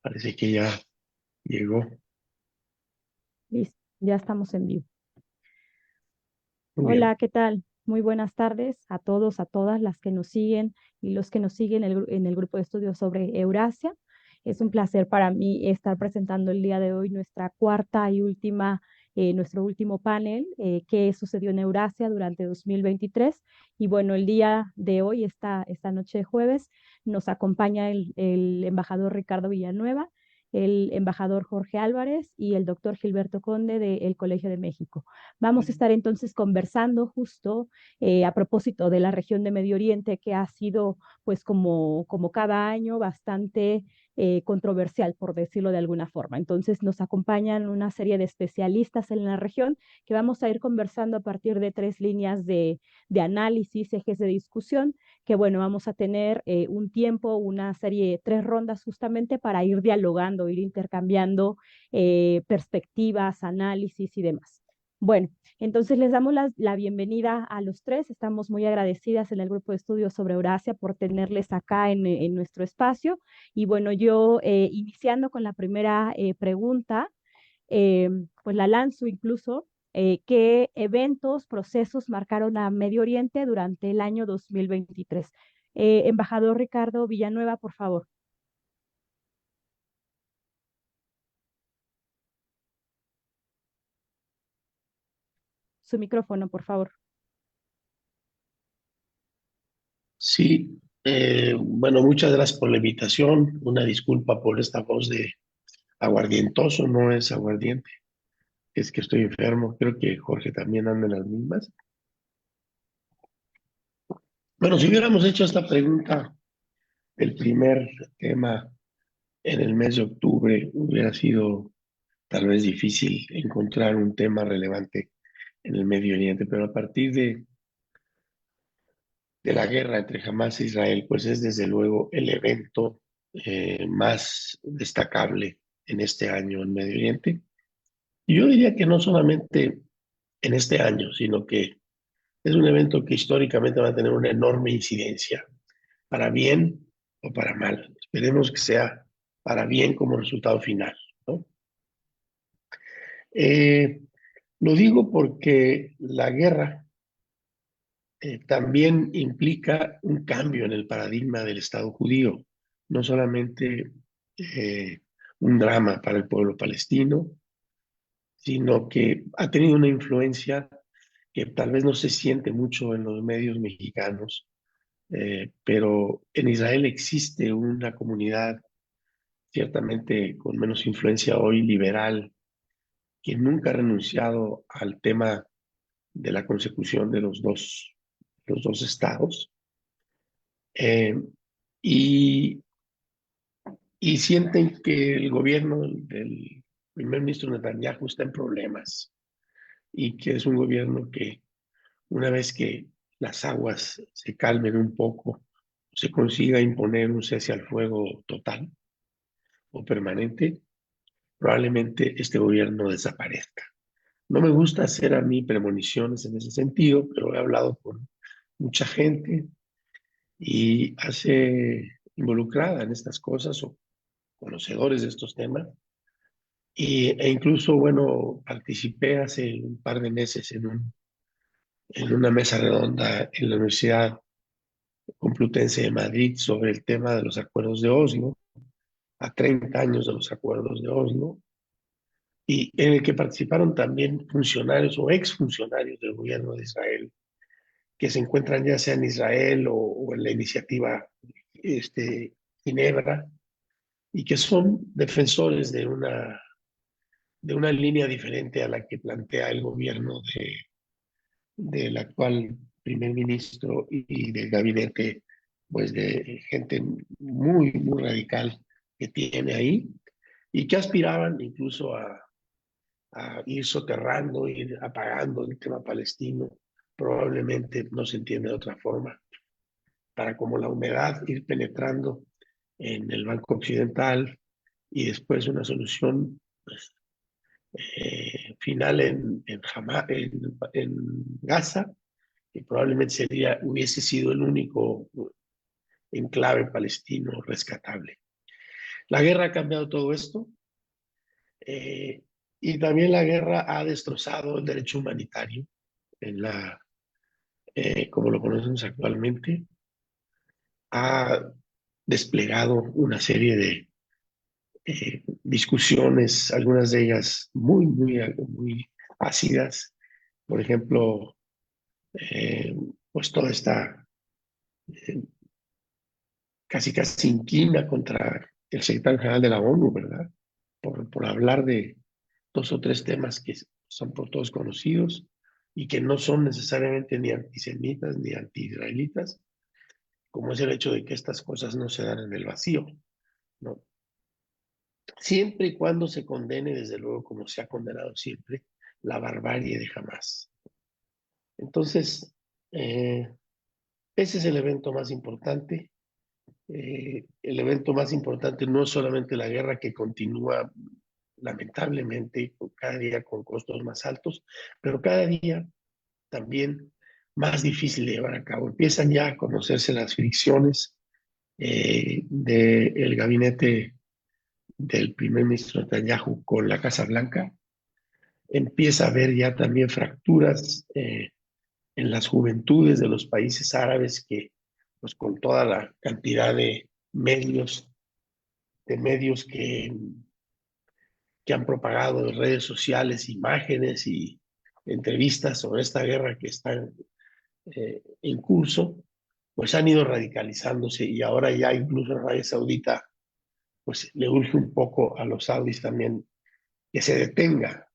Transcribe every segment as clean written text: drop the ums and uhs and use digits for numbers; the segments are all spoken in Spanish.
Parece que ya llegó. Listo, ya estamos en vivo. Muy bien. Hola, ¿qué tal? Muy buenas tardes a todos, a todas las que nos siguen y los que nos siguen en el grupo de estudios sobre Eurasia. Es un placer para mí estar presentando el día de hoy nuestra cuarta y última, nuestro último panel, qué sucedió en Eurasia durante 2023. Y bueno, el día de hoy, esta noche de jueves, nos acompaña el embajador Ricardo Villanueva, el embajador Jorge Álvarez y el doctor Gilberto Conde del Colegio de México. Vamos a estar entonces conversando justo a propósito de la región de Medio Oriente, que ha sido, pues como cada año, bastante controversial, por decirlo de alguna forma. Entonces nos acompañan una serie de especialistas en la región que vamos a ir conversando a partir de tres líneas de análisis, ejes de discusión, que bueno, vamos a tener un tiempo, una serie, tres rondas justamente para ir dialogando, ir intercambiando perspectivas, análisis y demás. Bueno, entonces les damos la bienvenida a los tres. Estamos muy agradecidas en el grupo de estudios sobre Eurasia por tenerles acá en nuestro espacio. Y bueno, yo iniciando con la primera pregunta, eh, pues la lanzo incluso. ¿Qué eventos, procesos marcaron a Medio Oriente durante el año 2023? Embajador Ricardo Villanueva, por favor. Su micrófono, por favor. Sí, bueno, muchas gracias por la invitación. Una disculpa por esta voz de aguardientoso, no es aguardiente, es que estoy enfermo. Creo que Jorge también anda en las mismas. Bueno, si hubiéramos hecho esta pregunta, el primer tema en el mes de octubre, hubiera sido tal vez difícil encontrar un tema relevante en el Medio Oriente, pero a partir de la guerra entre Hamas e Israel, pues es desde luego el evento más destacable en este año en Medio Oriente. Y yo diría que no solamente en este año, sino que es un evento que históricamente va a tener una enorme incidencia, para bien o para mal. Esperemos que sea para bien como resultado final, ¿no? Eh, lo digo porque la guerra también implica un cambio en el paradigma del Estado judío, no solamente eh, un drama para el pueblo palestino, sino que ha tenido una influencia que tal vez no se siente mucho en los medios mexicanos, pero en Israel existe una comunidad ciertamente con menos influencia hoy liberal, que nunca ha renunciado al tema de la consecución de los dos estados. Eh, y, y sienten que el gobierno del primer ministro Netanyahu está en problemas y que es un gobierno que una vez que las aguas se calmen un poco, se consiga imponer un cese al fuego total o permanente, probablemente este gobierno desaparezca. No me gusta hacer a mí premoniciones en ese sentido, pero he hablado con mucha gente y hace involucrada en estas cosas o conocedores de estos temas. E incluso, bueno, participé hace un par de meses en una mesa redonda en la Universidad Complutense de Madrid sobre el tema de los acuerdos de Oslo, a 30 años de los acuerdos de Oslo, y en el que participaron también funcionarios o exfuncionarios del gobierno de Israel, que se encuentran ya sea en Israel o en la iniciativa Ginebra, y que son defensores de una línea diferente a la que plantea el gobierno del actual primer ministro y del gabinete, pues de gente muy, muy radical que tiene ahí y que aspiraban incluso a ir soterrando, ir apagando el tema palestino. Probablemente no se entiende de otra forma, para como la humedad ir penetrando en el Banco Occidental y después una solución pues, final en Gaza, que probablemente hubiese sido el único enclave palestino rescatable. La guerra ha cambiado todo esto, y también la guerra ha destrozado el derecho humanitario en como lo conocemos actualmente. Ha desplegado una serie de discusiones, algunas de ellas muy ácidas. Por ejemplo, eh, pues toda esta eh, casi inquina contra el secretario general de la ONU, ¿verdad? Por hablar de dos o tres temas que son por todos conocidos y que no son necesariamente ni antisemitas ni antiisraelitas, como es el hecho de que estas cosas no se dan en el vacío, ¿no? Siempre y cuando se condene, desde luego, como se ha condenado siempre, la barbarie de Hamas. Entonces, ese es el evento más importante. El evento más importante no es solamente la guerra que continúa lamentablemente cada día con costos más altos, pero cada día también más difícil de llevar a cabo. Empiezan ya a conocerse las fricciones del gabinete del primer ministro Netanyahu con la Casa Blanca. Empieza a haber ya también fracturas en las juventudes de los países árabes que, pues con toda la cantidad de medios que han propagado en redes sociales imágenes y entrevistas sobre esta guerra que está en curso, pues han ido radicalizándose y ahora ya incluso Arabia Saudita, pues le urge un poco a los saudis también que se detenga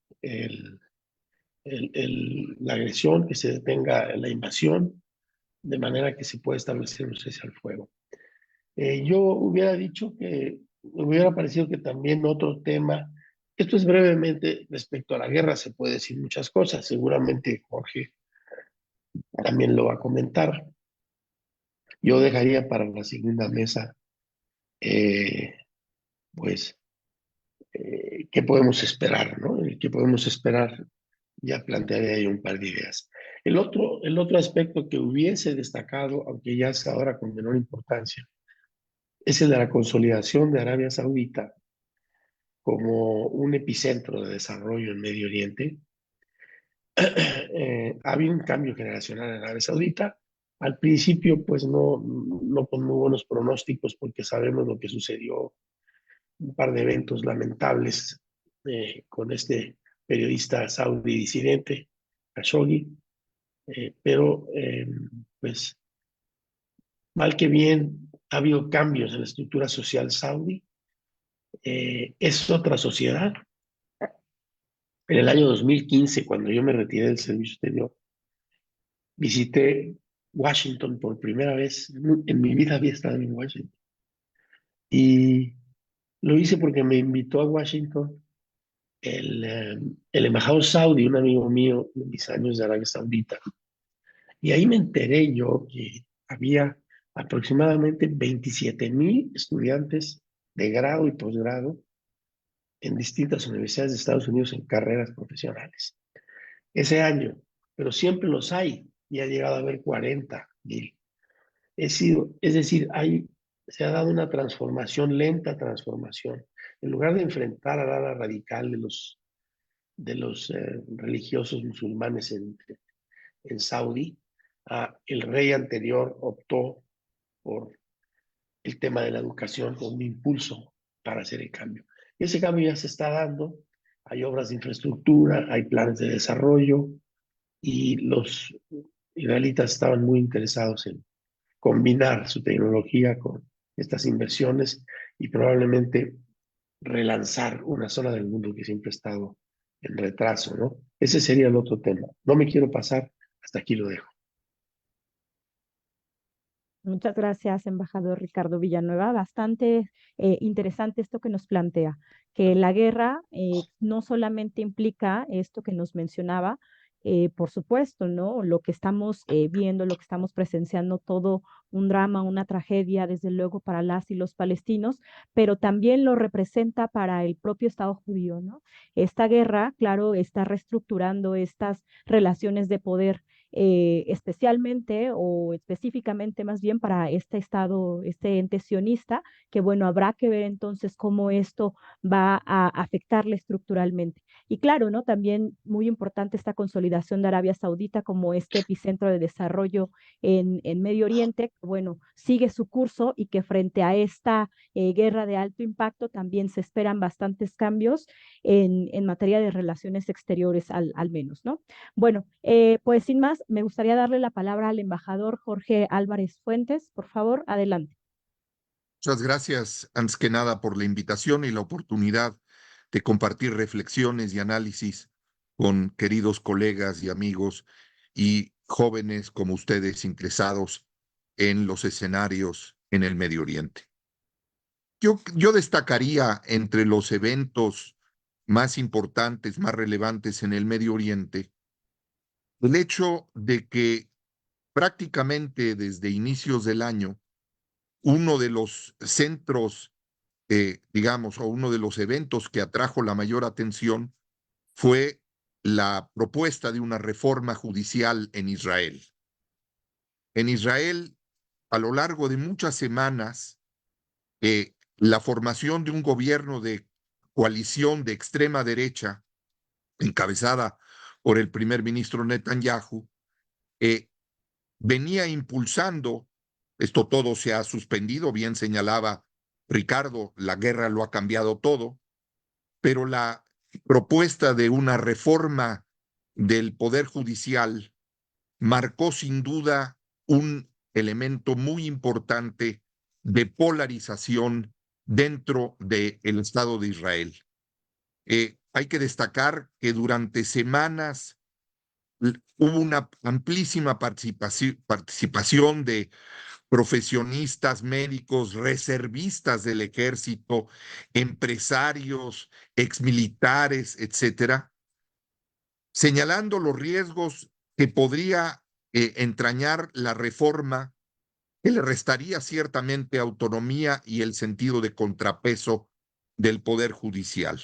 la agresión, que se detenga la invasión, de manera que se pueda establecer un cese al fuego. Yo hubiera dicho que, me hubiera parecido que también otro tema, esto es brevemente respecto a la guerra, se puede decir muchas cosas, seguramente Jorge también lo va a comentar. Yo dejaría para la segunda mesa, eh, pues, qué podemos esperar, ¿no? ¿Qué podemos esperar? Ya plantearé ahí un par de ideas. El otro aspecto que hubiese destacado, aunque ya es ahora con menor importancia, es el de la consolidación de Arabia Saudita como un epicentro de desarrollo en Medio Oriente. Ha habido un cambio generacional en Arabia Saudita. Al principio, pues no con muy buenos pronósticos, porque sabemos lo que sucedió, un par de eventos lamentables con este periodista saudí disidente, Khashoggi, pero pues mal que bien ha habido cambios en la estructura social saudí. Es otra sociedad. En el año 2015, cuando yo me retiré del servicio exterior, visité Washington por primera vez. En mi vida había estado en Washington. Y lo hice porque me invitó a Washington el embajador saudí, un amigo mío de mis años de Arabia Saudita. Y ahí me enteré yo que había aproximadamente 27,000 estudiantes de grado y posgrado en distintas universidades de Estados Unidos en carreras profesionales. Ese año, pero siempre los hay, y ha llegado a haber 40,000. Es decir, se ha dado una transformación, lenta transformación. En lugar de enfrentar a la ala radical de los religiosos musulmanes en Saudi, el rey anterior optó por el tema de la educación como un impulso para hacer el cambio. Y ese cambio ya se está dando. Hay obras de infraestructura, hay planes de desarrollo, y los israelitas estaban muy interesados en combinar su tecnología con estas inversiones y probablemente relanzar una zona del mundo que siempre ha estado en retraso, ¿no? Ese sería el otro tema. No me quiero pasar, hasta aquí lo dejo. Muchas gracias, embajador Ricardo Villanueva. Bastante interesante esto que nos plantea, que la guerra no solamente implica esto que nos mencionaba, por supuesto, ¿no? Lo que estamos viendo, lo que estamos presenciando, todo un drama, una tragedia, desde luego, para las y los palestinos, pero también lo representa para el propio Estado judío, ¿no? Esta guerra, claro, está reestructurando estas relaciones de poder especialmente o específicamente más bien para este Estado, este ente sionista, que bueno, habrá que ver entonces cómo esto va a afectarle estructuralmente. Y claro, ¿no? También muy importante esta consolidación de Arabia Saudita como este epicentro de desarrollo en Medio Oriente, que bueno, sigue su curso y que frente a esta guerra de alto impacto también se esperan bastantes cambios en materia de relaciones exteriores al menos, ¿no? Bueno, pues sin más, me gustaría darle la palabra al embajador Jorge Álvarez Fuentes. Por favor, adelante. Muchas gracias, antes que nada, por la invitación y la oportunidad de compartir reflexiones y análisis con queridos colegas y amigos y jóvenes como ustedes ingresados en los escenarios en el Medio Oriente. Yo destacaría entre los eventos más importantes, más relevantes en el Medio Oriente, el hecho de que prácticamente desde inicios del año, uno de los centros, digamos, o uno de los eventos que atrajo la mayor atención fue la propuesta de una reforma judicial en Israel. En Israel, a lo largo de muchas semanas, la formación de un gobierno de coalición de extrema derecha, encabezada por el primer ministro Netanyahu, eh, venía impulsando, esto todo se ha suspendido, bien señalaba Ricardo, la guerra lo ha cambiado todo, pero la propuesta de una reforma del Poder Judicial marcó sin duda un elemento muy importante de polarización dentro del Estado de Israel. Hay que destacar que durante semanas hubo una amplísima participación de profesionistas, médicos, reservistas del ejército, empresarios, exmilitares, etcétera, señalando los riesgos que podría entrañar la reforma, que le restaría ciertamente autonomía y el sentido de contrapeso del Poder Judicial.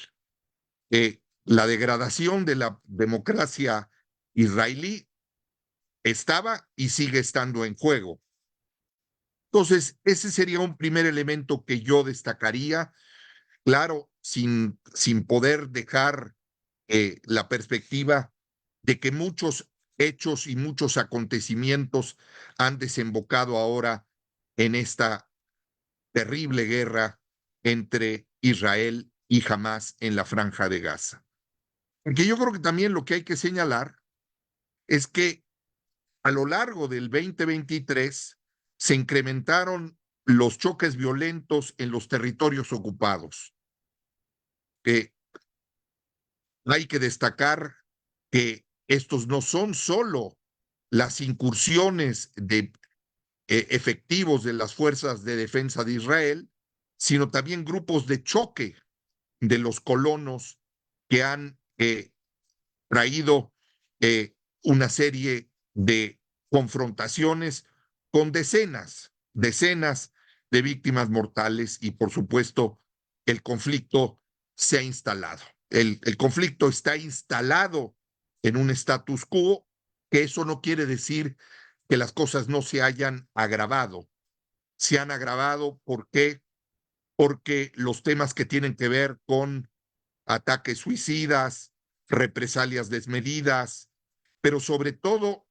La degradación de la democracia israelí estaba y sigue estando en juego. Entonces, ese sería un primer elemento que yo destacaría, claro, sin poder dejar la perspectiva de que muchos hechos y muchos acontecimientos han desembocado ahora en esta terrible guerra entre Israel y Hamás en la Franja de Gaza. Porque yo creo que también lo que hay que señalar es que a lo largo del 2023 se incrementaron los choques violentos en los territorios ocupados. Hay que destacar que estos no son solo las incursiones de efectivos de las fuerzas de defensa de Israel, sino también grupos de choque de los colonos que han traído una serie de confrontaciones con decenas de víctimas mortales y por supuesto el conflicto se ha instalado. El conflicto está instalado en un status quo, que eso no quiere decir que las cosas no se hayan agravado. Se han agravado, ¿por qué? Porque los temas que tienen que ver con ataques suicidas, represalias desmedidas, pero sobre todo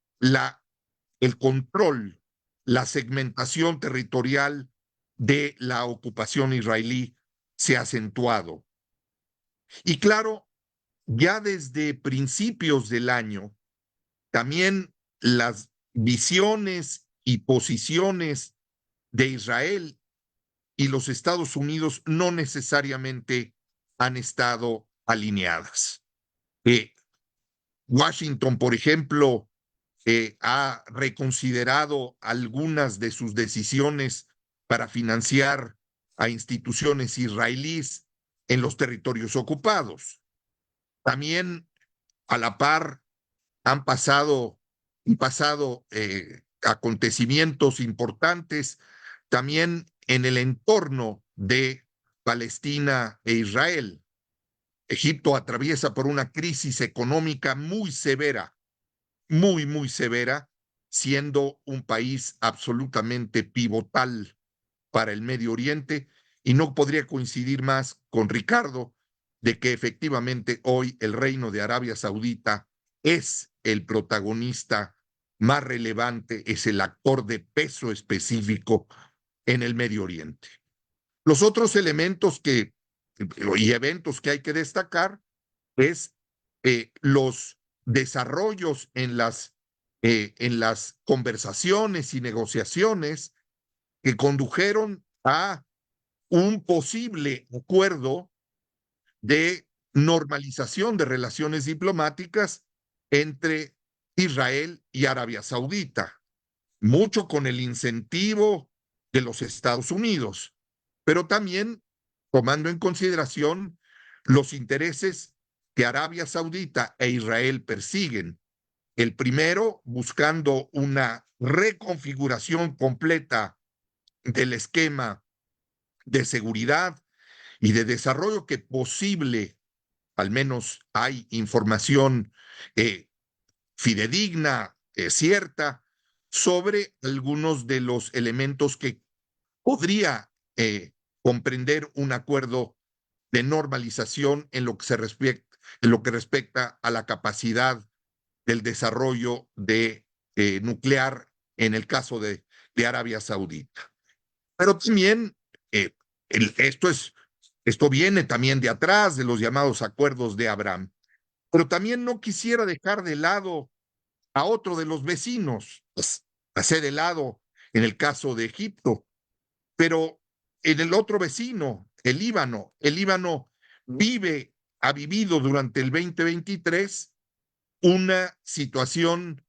el control, la segmentación territorial de la ocupación israelí se ha acentuado. Y claro, ya desde principios del año, también las visiones y posiciones de Israel y los Estados Unidos no necesariamente han estado alineadas. Washington, por ejemplo, ha reconsiderado algunas de sus decisiones para financiar a instituciones israelíes en los territorios ocupados. También a la par han pasado acontecimientos importantes también en el entorno de Palestina e Israel. Egipto atraviesa por una crisis económica muy severa muy, muy severa, siendo un país absolutamente pivotal para el Medio Oriente, y no podría coincidir más con Ricardo de que efectivamente hoy el Reino de Arabia Saudita es el protagonista más relevante, es el actor de peso específico en el Medio Oriente. Los otros elementos y eventos que hay que destacar es los desarrollos en las conversaciones y negociaciones que condujeron a un posible acuerdo de normalización de relaciones diplomáticas entre Israel y Arabia Saudita, mucho con el incentivo de los Estados Unidos, pero también tomando en consideración los intereses que Arabia Saudita e Israel persiguen. El primero, buscando una reconfiguración completa del esquema de seguridad y de desarrollo que posible, al menos hay información fidedigna, cierta, sobre algunos de los elementos que podría comprender un acuerdo de normalización en lo que respecta a la capacidad del desarrollo de nuclear en el caso de Arabia Saudita. Pero también eh, esto viene también de atrás de los llamados acuerdos de Abraham. Pero también no quisiera dejar de lado a otro de los vecinos, pues, hacer de lado en el caso de Egipto, pero en el otro vecino, el Líbano ha vivido durante el 2023 una situación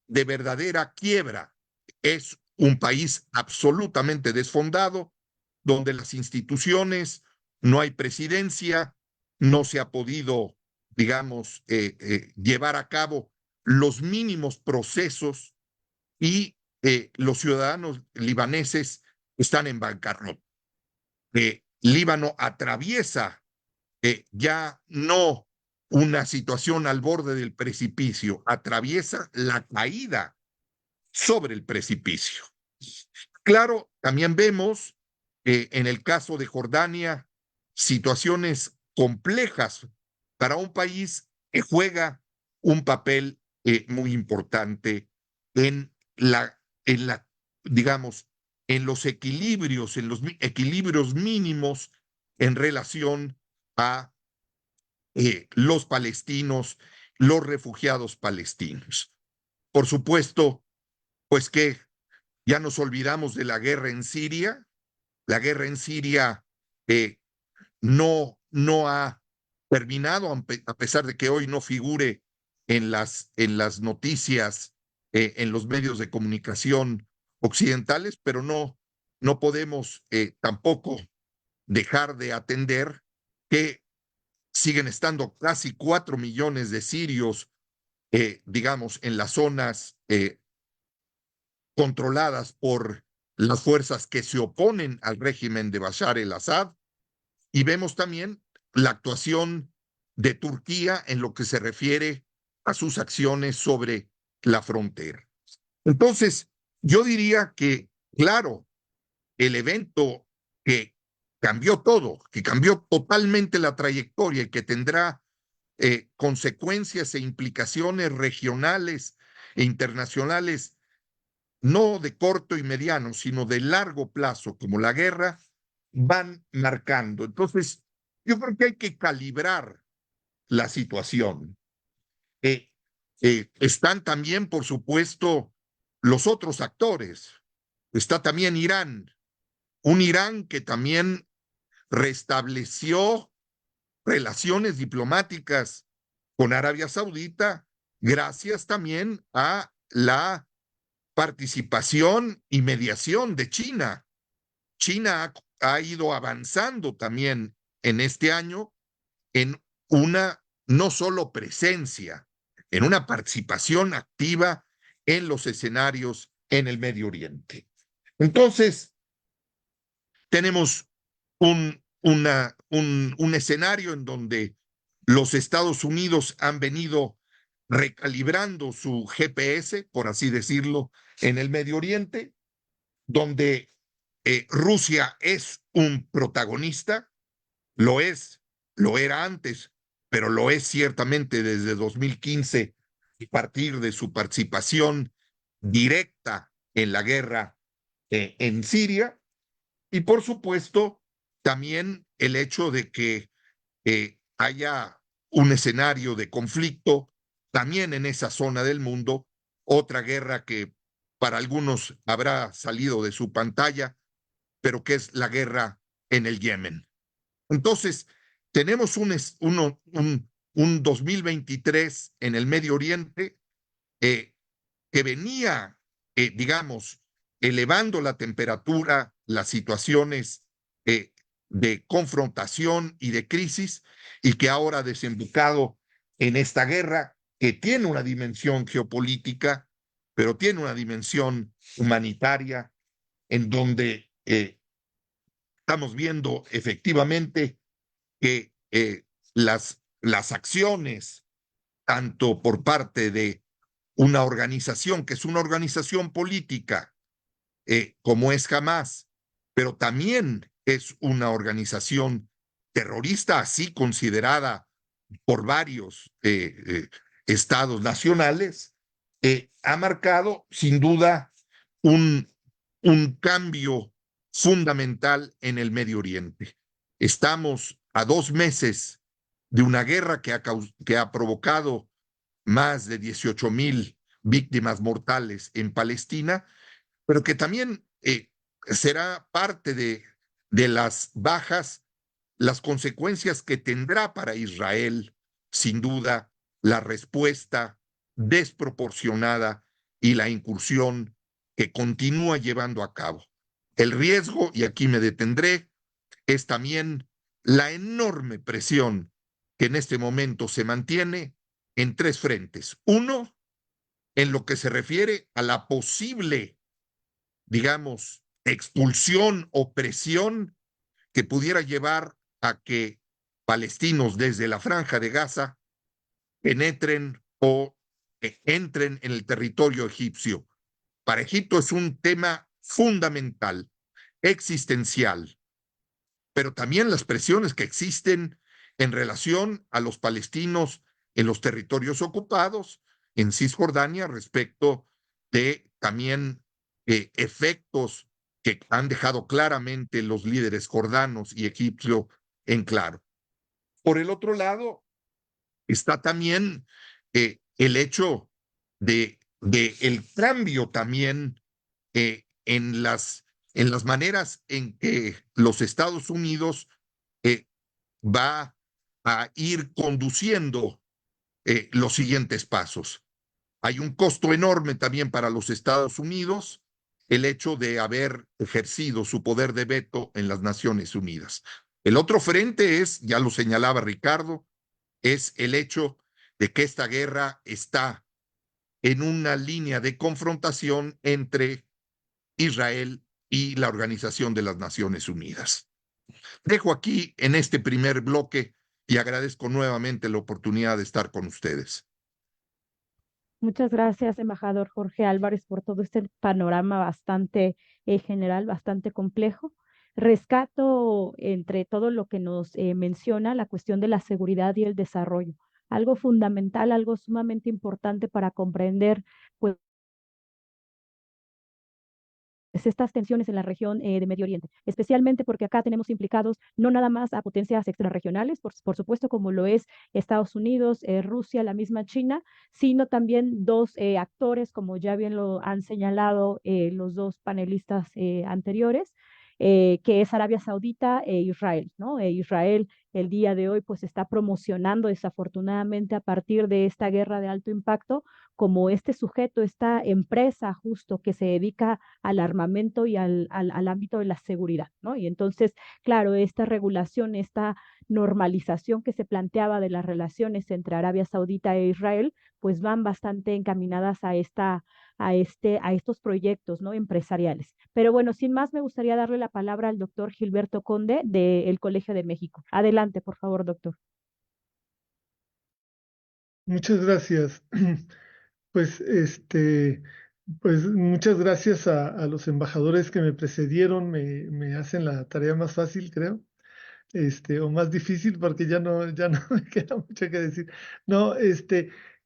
de verdadera quiebra. Es un país absolutamente desfondado, donde las instituciones, no hay presidencia, no se ha podido, digamos, llevar a cabo los mínimos procesos y los ciudadanos libaneses están en bancarrota. Líbano atraviesa ya no una situación al borde del precipicio, atraviesa la caída sobre el precipicio. Claro, también vemos en el caso de Jordania situaciones complejas para un país que juega un papel muy importante en digamos, en los equilibrios mínimos en relación a los palestinos, los refugiados palestinos. Por supuesto, pues que ya nos olvidamos de la guerra en Siria. La guerra en Siria eh, no ha terminado, a pesar de que hoy no figure en las noticias, en los medios de comunicación occidentales, pero no podemos tampoco dejar de atender que siguen estando casi 4 millones de sirios, digamos, en las zonas controladas por las fuerzas que se oponen al régimen de Bashar el-Assad, y vemos también la actuación de Turquía en lo que se refiere a sus acciones sobre la frontera. Entonces, yo diría que, claro, el evento que cambió todo, que cambió totalmente la trayectoria y que tendrá consecuencias e implicaciones regionales e internacionales, no de corto y mediano, sino de largo plazo, como la guerra, van marcando. Entonces, yo creo que hay que calibrar la situación. Están también, por supuesto, los otros actores. Está también Irán, un Irán que también restableció relaciones diplomáticas con Arabia Saudita gracias también a la participación y mediación de China. China ha ido avanzando también en este año en una no solo presencia, en una participación activa en los escenarios en el Medio Oriente. Entonces, tenemos un escenario en donde los Estados Unidos han venido recalibrando su GPS, por así decirlo, en el Medio Oriente, donde Rusia es un protagonista, lo es, lo era antes, pero lo es ciertamente desde 2015, a partir de su participación directa en la guerra en Siria, y por supuesto también el hecho de que haya un escenario de conflicto también en esa zona del mundo, otra guerra que para algunos habrá salido de su pantalla, pero que es la guerra en el Yemen. Entonces, tenemos un 2023 en el Medio Oriente eh, que venía, digamos, elevando la temperatura, las situaciones eh, de confrontación y de crisis, y que ahora ha desembocado en esta guerra que tiene una dimensión geopolítica, pero tiene una dimensión humanitaria, en donde estamos viendo efectivamente que las acciones, tanto por parte de una organización que es una organización política, como es Hamas, pero también es una organización terrorista, así considerada por varios estados nacionales, ha marcado sin duda un, un cambio fundamental en el Medio Oriente. Estamos a 2 meses de una guerra que ha provocado más de 18,000 víctimas mortales en Palestina, pero que también será parte de las bajas, las consecuencias que tendrá para Israel, sin duda, la respuesta desproporcionada y la incursión que continúa llevando a cabo. El riesgo, y aquí me detendré, es también la enorme presión que en este momento se mantiene en 3 frentes. Uno, en lo que se refiere a la posible, digamos, expulsión o presión que pudiera llevar a que palestinos desde la Franja de Gaza penetren o entren en el territorio egipcio. Para Egipto es un tema fundamental, existencial, pero también las presiones que existen en relación a los palestinos en los territorios ocupados, en Cisjordania, respecto de también efectos que han dejado claramente los líderes jordanos y egipcios en claro. Por el otro lado, está también el hecho de el cambio también en las maneras en que los Estados Unidos eh, va a ir conduciendo los siguientes pasos. Hay un costo enorme también para los Estados Unidos el hecho de haber ejercido su poder de veto en las Naciones Unidas. El otro frente es, ya lo señalaba Ricardo, es el hecho de que esta guerra está en una línea de confrontación entre Israel y la Organización de las Naciones Unidas. Dejo aquí en este primer bloque y agradezco nuevamente la oportunidad de estar con ustedes. Muchas gracias, embajador Jorge Álvarez, por todo este panorama bastante general, bastante complejo. Rescato entre todo lo que nos menciona la cuestión de la seguridad y el desarrollo, algo fundamental, algo sumamente importante para comprender, pues, estas tensiones en la región de Medio Oriente, especialmente porque acá tenemos implicados no nada más a potencias extrarregionales, por supuesto, como lo es Estados Unidos, Rusia, la misma China, sino también dos actores, como ya bien lo han señalado los dos panelistas anteriores, que es Arabia Saudita e Israel, ¿no? Israel el día de hoy pues está promocionando desafortunadamente a partir de esta guerra de alto impacto como este sujeto, esta empresa justo que se dedica al armamento y al ámbito de la seguridad, ¿no? Y entonces, claro, esta regulación, esta normalización que se planteaba de las relaciones entre Arabia Saudita e Israel, pues van bastante encaminadas a estos proyectos, ¿no? Empresariales. Pero bueno, sin más, me gustaría darle la palabra al doctor Gilberto Conde del Colegio de México. Adelante, por favor, doctor. Muchas gracias. Pues, pues muchas gracias a los embajadores que me precedieron, me hacen la tarea más fácil, creo, o más difícil, porque ya no me queda mucho que decir. No,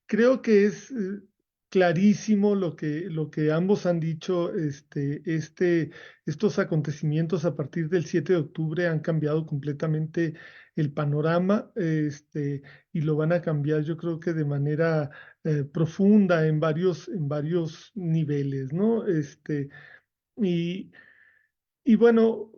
creo que es clarísimo lo que ambos han dicho, estos acontecimientos a partir del 7 de octubre han cambiado completamente el panorama, y lo van a cambiar, yo creo que de manera profunda en varios niveles, ¿no? Y, y bueno,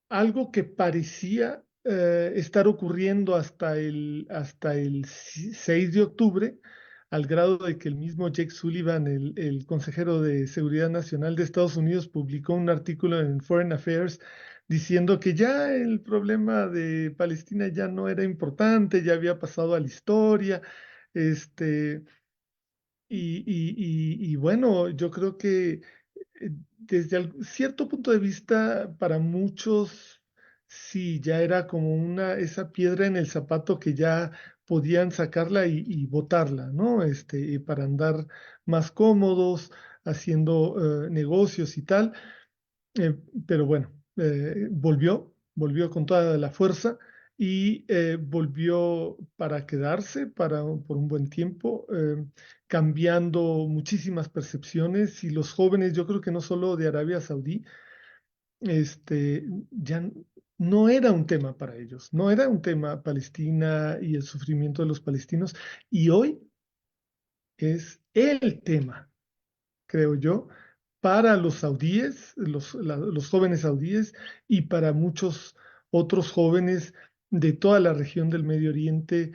algo que parecía estar ocurriendo hasta el 6 de octubre, al grado de que el mismo Jake Sullivan, el consejero de Seguridad Nacional de Estados Unidos, publicó un artículo en Foreign Affairs diciendo que ya el problema de Palestina ya no era importante, ya había pasado a la historia, este, y bueno, yo creo que desde cierto punto de vista, para muchos, sí, ya era como esa piedra en el zapato que ya podían sacarla y botarla, ¿no? Para andar más cómodos, haciendo negocios y tal. Eh, pero bueno, volvió con toda la fuerza y volvió para quedarse por un buen tiempo, cambiando muchísimas percepciones y los jóvenes, yo creo que no solo de Arabia Saudí, ya no era un tema para ellos, no era un tema Palestina y el sufrimiento de los palestinos y hoy es el tema, creo yo, para los saudíes, los jóvenes saudíes y para muchos otros jóvenes de toda la región del Medio Oriente,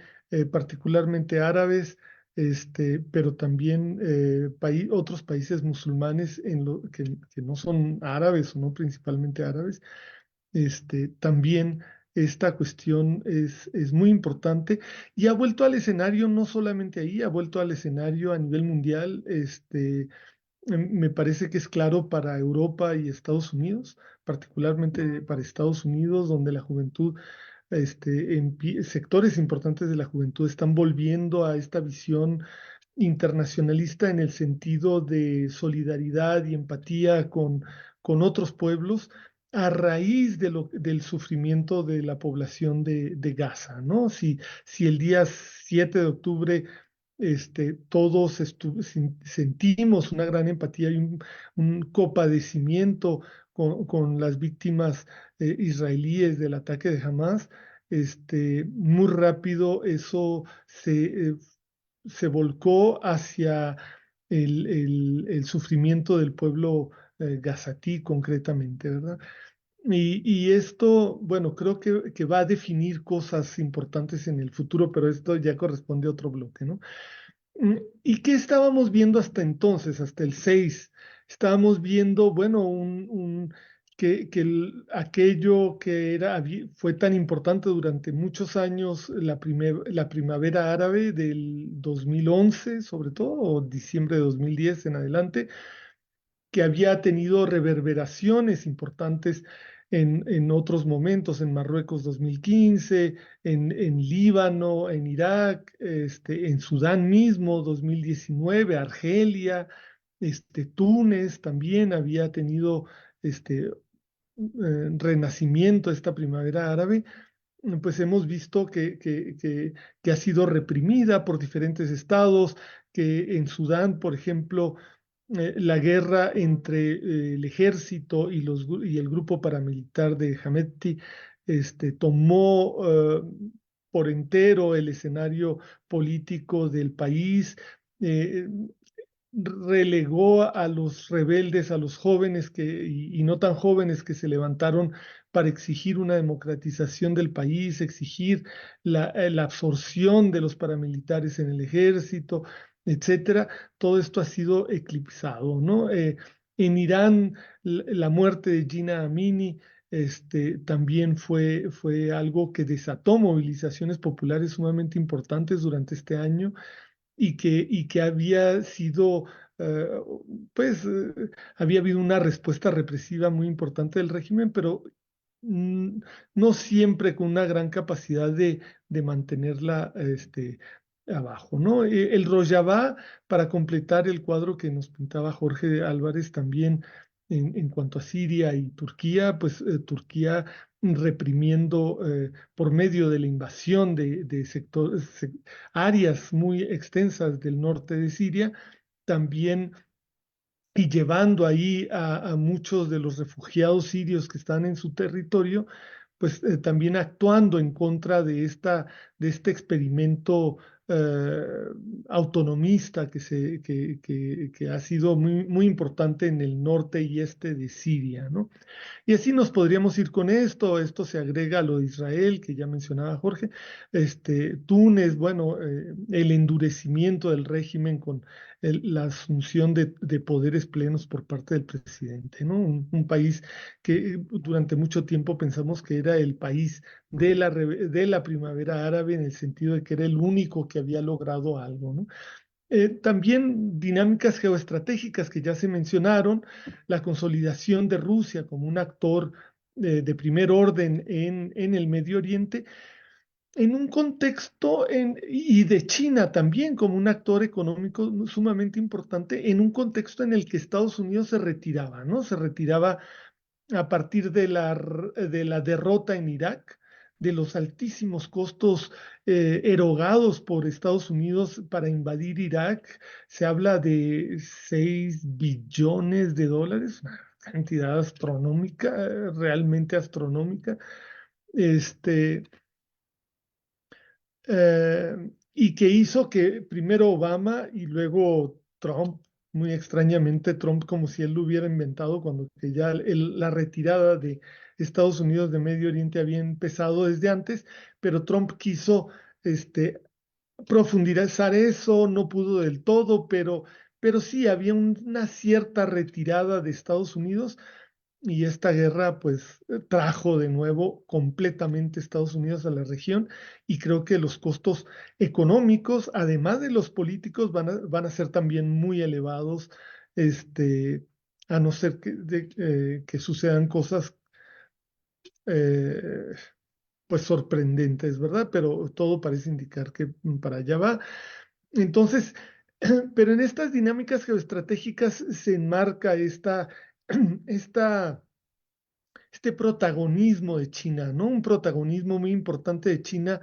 particularmente árabes, pero también otros países musulmanes que no son árabes o no principalmente árabes. También esta cuestión es muy importante y ha vuelto al escenario no solamente ahí, ha vuelto al escenario a nivel mundial. Me parece que es claro para Europa y Estados Unidos, particularmente para Estados Unidos, donde la juventud, sectores importantes de la juventud están volviendo a esta visión internacionalista en el sentido de solidaridad y empatía con otros pueblos a raíz del sufrimiento de la población de Gaza, ¿no? Si el día 7 de octubre todos sentimos una gran empatía y un compadecimiento con las víctimas israelíes del ataque de Hamas. Muy rápido eso se volcó hacia el sufrimiento del pueblo gazatí concretamente, ¿verdad? Y esto, bueno, creo que va a definir cosas importantes en el futuro, pero esto ya corresponde a otro bloque, ¿no? ¿Y qué estábamos viendo hasta entonces, hasta el 6? Estábamos viendo, bueno, aquello que fue tan importante durante muchos años, la primavera árabe del 2011, sobre todo, o diciembre de 2010 en adelante, que había tenido reverberaciones importantes en otros momentos, en Marruecos 2015, en Líbano, en Irak, en Sudán mismo 2019, Argelia, Túnez también había tenido renacimiento esta primavera árabe. Pues hemos visto que ha sido reprimida por diferentes estados, que en Sudán, por ejemplo, la guerra entre el ejército y el grupo paramilitar de Hameti tomó por entero el escenario político del país, eh, relegó a los rebeldes, a los jóvenes y no tan jóvenes que se levantaron para exigir una democratización del país, exigir la absorción de los paramilitares en el ejército, etcétera. Todo esto ha sido eclipsado, ¿no? En Irán, la muerte de Gina Amini también fue algo que desató movilizaciones populares sumamente importantes durante este año y que había sido, eh, pues, había habido una respuesta represiva muy importante del régimen, pero no siempre con una gran capacidad de mantenerla abajo, ¿no? El Rojava, para completar el cuadro que nos pintaba Jorge Álvarez también en cuanto a Siria y Turquía, pues Turquía reprimiendo por medio de la invasión de áreas muy extensas del norte de Siria, también y llevando ahí a muchos de los refugiados sirios que están en su territorio, pues también actuando en contra de este experimento eh, autonomista que ha sido muy importante en el norte y este de Siria, ¿no? Y así nos podríamos ir con esto. Esto se agrega a lo de Israel, que ya mencionaba Jorge. Túnez, bueno, el endurecimiento del régimen con la asunción de poderes plenos por parte del presidente, ¿no? Un país que durante mucho tiempo pensamos que era el país de la primavera árabe en el sentido de que era el único que había logrado algo, ¿no? También dinámicas geoestratégicas que ya se mencionaron, la consolidación de Rusia como un actor de primer orden en el Medio Oriente, en un contexto, y de China también como un actor económico sumamente importante, en un contexto en el que Estados Unidos se retiraba, ¿no? Se retiraba a partir de la derrota en Irak, de los altísimos costos erogados por Estados Unidos para invadir Irak. Se habla de 6 billones de dólares, una cantidad astronómica, realmente astronómica. Este, y que hizo que primero Obama y luego Trump, muy extrañamente Trump como si él lo hubiera inventado cuando que ya la retirada de Estados Unidos de Medio Oriente había empezado desde antes, pero Trump quiso este, profundizar eso, no pudo del todo, pero sí había una cierta retirada de Estados Unidos y esta guerra pues trajo de nuevo completamente Estados Unidos a la región y creo que los costos económicos, además de los políticos, van a ser también muy elevados, este, a no ser que sucedan cosas eh, pues sorprendentes, ¿verdad? Pero todo parece indicar que para allá va. Entonces, pero en estas dinámicas geoestratégicas se enmarca esta este protagonismo de China, ¿no? Un protagonismo muy importante de China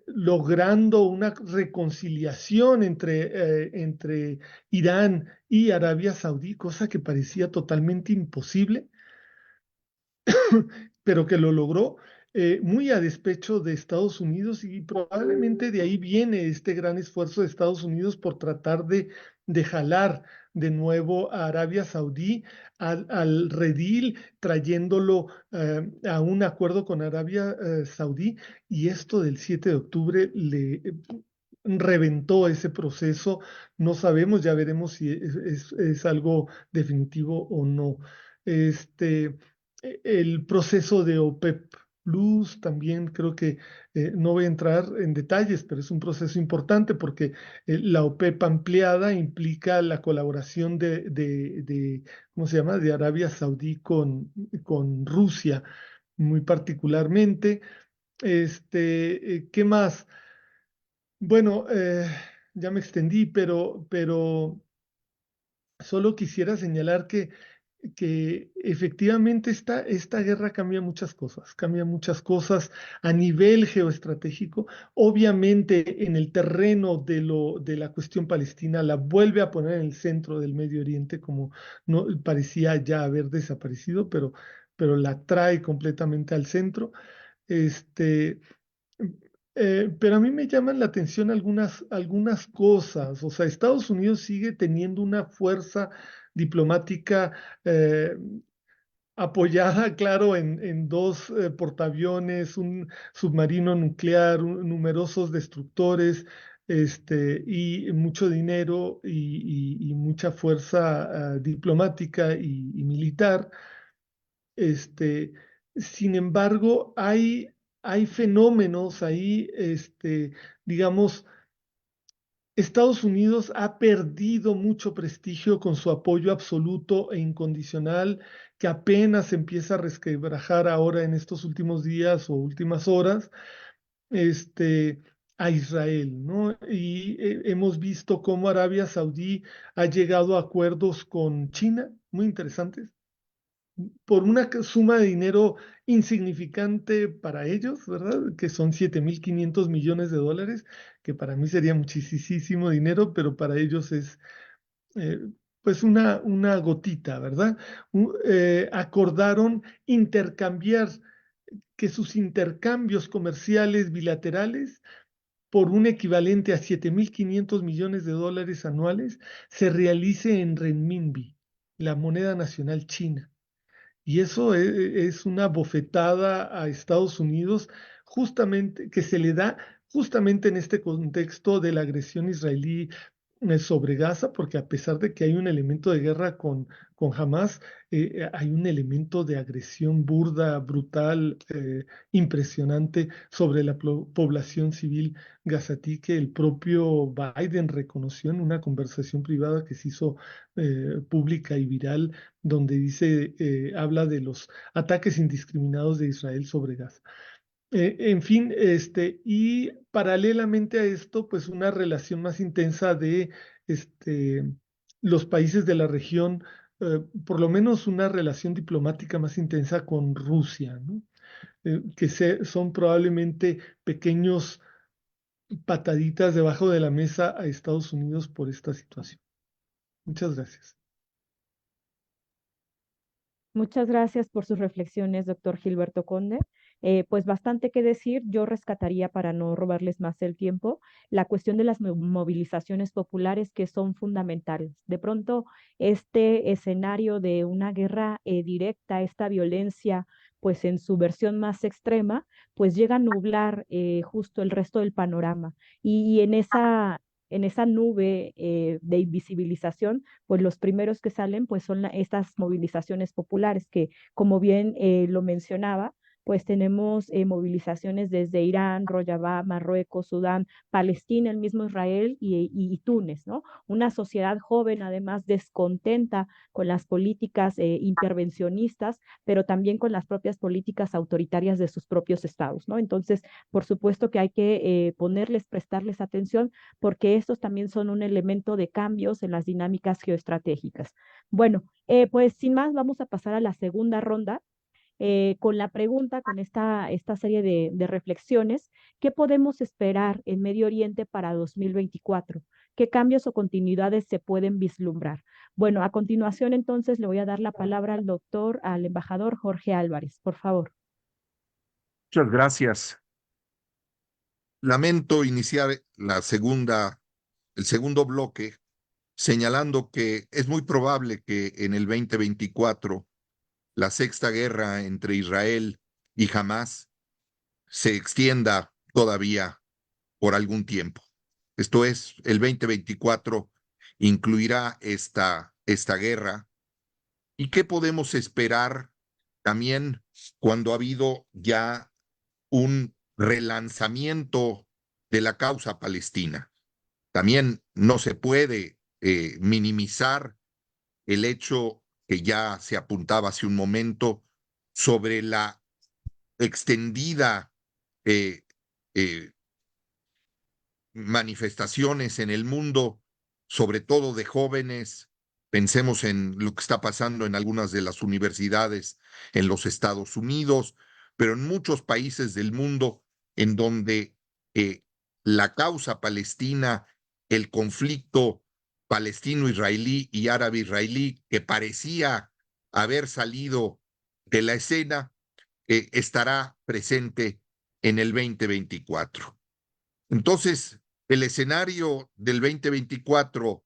logrando una reconciliación entre Irán y Arabia Saudí, cosa que parecía totalmente imposible, pero que lo logró muy a despecho de Estados Unidos y probablemente de ahí viene este gran esfuerzo de Estados Unidos por tratar de jalar de nuevo a Arabia Saudí al redil, trayéndolo a un acuerdo con Arabia Saudí y esto del 7 de octubre le reventó ese proceso. No sabemos, ya veremos si es algo definitivo o no. Este, el proceso de OPEP Plus también creo que no voy a entrar en detalles, pero es un proceso importante porque la OPEP ampliada implica la colaboración ¿cómo se llama?, de Arabia Saudí con Rusia, muy particularmente. ¿Qué más? Bueno, ya me extendí, pero solo quisiera señalar que efectivamente esta guerra cambia muchas cosas a nivel geoestratégico. Obviamente en el terreno de la cuestión palestina la vuelve a poner en el centro del Medio Oriente como no parecía ya haber desaparecido, pero la trae completamente al centro. Este, pero a mí me llaman la atención algunas cosas. O sea, Estados Unidos sigue teniendo una fuerza diplomática apoyada, claro, en dos portaaviones, un submarino nuclear, numerosos destructores, y mucho dinero y mucha fuerza diplomática y militar. Este, Sin embargo, hay fenómenos ahí, digamos, Estados Unidos ha perdido mucho prestigio con su apoyo absoluto e incondicional, que apenas empieza a resquebrajar ahora en estos últimos días o últimas horas, este, a Israel, ¿no? Y hemos visto cómo Arabia Saudí ha llegado a acuerdos con China, muy interesantes, por una suma de dinero insignificante para ellos, ¿verdad? Que son 7.500 millones de dólares, que para mí sería muchísimo dinero, pero para ellos es eh, pues una gotita, ¿verdad? Acordaron intercambiar, que sus intercambios comerciales bilaterales por un equivalente a 7.500 millones de dólares anuales se realice en renminbi, la moneda nacional china. Y eso es una bofetada a Estados Unidos, justamente que se le da justamente en este contexto de la agresión israelí sobre Gaza, porque a pesar de que hay un elemento de guerra con Hamas, hay un elemento de agresión burda, brutal, impresionante sobre la población civil gazatí, que el propio Biden reconoció en una conversación privada que se hizo pública y viral, donde dice, habla de los ataques indiscriminados de Israel sobre Gaza. En fin, y paralelamente a esto, pues una relación más intensa de los países de la región, por lo menos una relación diplomática más intensa con Rusia, ¿no? Son probablemente pequeños pataditas debajo de la mesa a Estados Unidos por esta situación. Muchas gracias. Muchas gracias por sus reflexiones, doctor Gilberto Conde. Pues bastante que decir. Yo rescataría, para no robarles más el tiempo, la cuestión de las movilizaciones populares, que son fundamentales. De pronto, este escenario de una guerra directa, esta violencia, pues en su versión más extrema, pues llega a nublar justo el resto del panorama. Y en esa nube de invisibilización, pues los primeros que salen pues son estas movilizaciones populares que, como bien lo mencionaba, pues tenemos movilizaciones desde Irán, Rojava, Marruecos, Sudán, Palestina, el mismo Israel y Túnez, ¿no? Una sociedad joven, además, descontenta con las políticas intervencionistas, pero también con las propias políticas autoritarias de sus propios estados, ¿no? Entonces, por supuesto que hay que prestarles atención, porque estos también son un elemento de cambios en las dinámicas geoestratégicas. Bueno, pues sin más, vamos a pasar a la segunda ronda. Con la pregunta, con esta serie de reflexiones: ¿qué podemos esperar en Medio Oriente para 2024? ¿Qué cambios o continuidades se pueden vislumbrar? Bueno, a continuación entonces le voy a dar la palabra al embajador Jorge Álvarez, por favor. Muchas gracias. Lamento iniciar el segundo bloque señalando que es muy probable que en el 2024 la sexta guerra entre Israel y Hamás se extienda todavía por algún tiempo. Esto es, el 2024 incluirá esta guerra. ¿Y qué podemos esperar también cuando ha habido ya un relanzamiento de la causa palestina? También no se puede minimizar el hecho que ya se apuntaba hace un momento sobre la extendida eh, eh, manifestaciones en el mundo, sobre todo de jóvenes. Pensemos en lo que está pasando en algunas de las universidades en los Estados Unidos, pero en muchos países del mundo en donde la causa palestina, el conflicto palestino-israelí y árabe-israelí, que parecía haber salido de la escena, estará presente en el 2024. Entonces, el escenario del 2024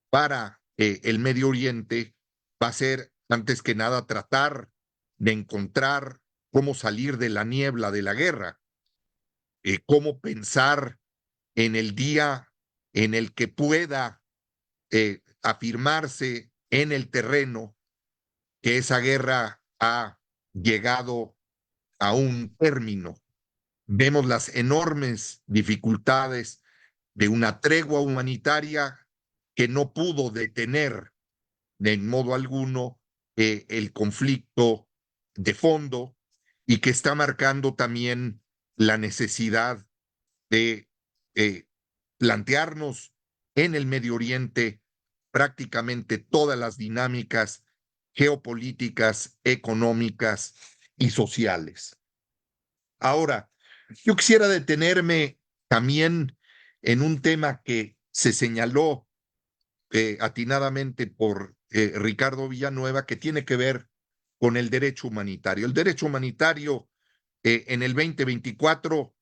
para el Medio Oriente va a ser, antes que nada, tratar de encontrar cómo salir de la niebla de la guerra, cómo pensar en el día en el que pueda afirmarse en el terreno que esa guerra ha llegado a un término. Vemos las enormes dificultades de una tregua humanitaria que no pudo detener de modo alguno el conflicto de fondo y que está marcando también la necesidad de plantearnos en el Medio Oriente prácticamente todas las dinámicas geopolíticas, económicas y sociales. Ahora, yo quisiera detenerme también en un tema que se señaló atinadamente por Ricardo Villanueva, que tiene que ver con el derecho humanitario. El derecho humanitario en el 2024,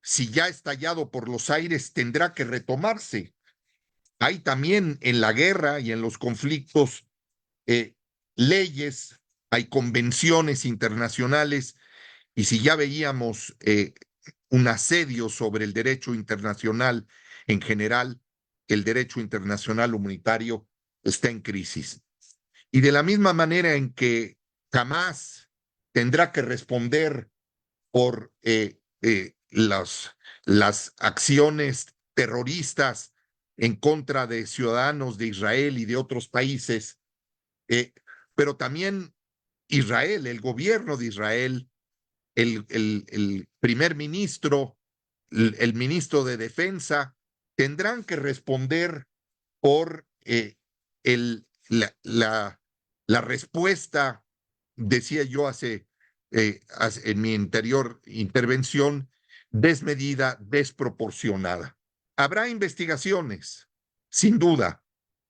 si ya estallado por los aires, tendrá que retomarse. Hay también en la guerra y en los conflictos leyes, hay convenciones internacionales, y si ya veíamos un asedio sobre el derecho internacional en general, el derecho internacional humanitario está en crisis. Y de la misma manera en que jamás tendrá que responder por las acciones terroristas en contra de ciudadanos de Israel y de otros países, pero también Israel, el gobierno de Israel, el primer ministro, el ministro de Defensa, tendrán que responder por el, la, la, la respuesta, decía yo en mi anterior intervención, desmedida, desproporcionada. Habrá investigaciones, sin duda,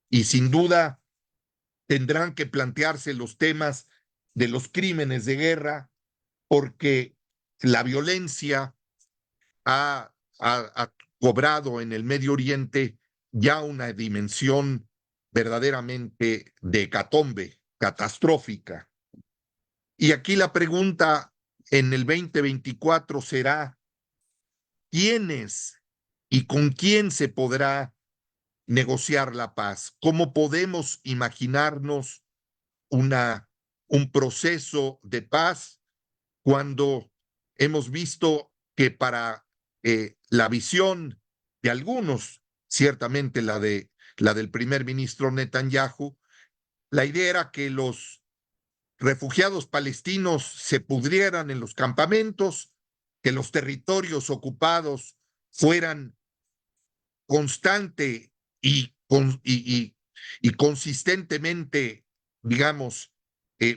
y sin duda tendrán que plantearse los temas de los crímenes de guerra, porque la violencia ha cobrado en el Medio Oriente ya una dimensión verdaderamente de hecatombe, catastrófica. Y aquí la pregunta en el 2024 será, ¿quiénes y con quién se podrá negociar la paz? ¿Cómo podemos imaginarnos un proceso de paz cuando hemos visto que para la visión de algunos, ciertamente la del primer ministro Netanyahu, la idea era que los refugiados palestinos se pudrieran en los campamentos, que los territorios ocupados fueran constante y consistentemente, digamos,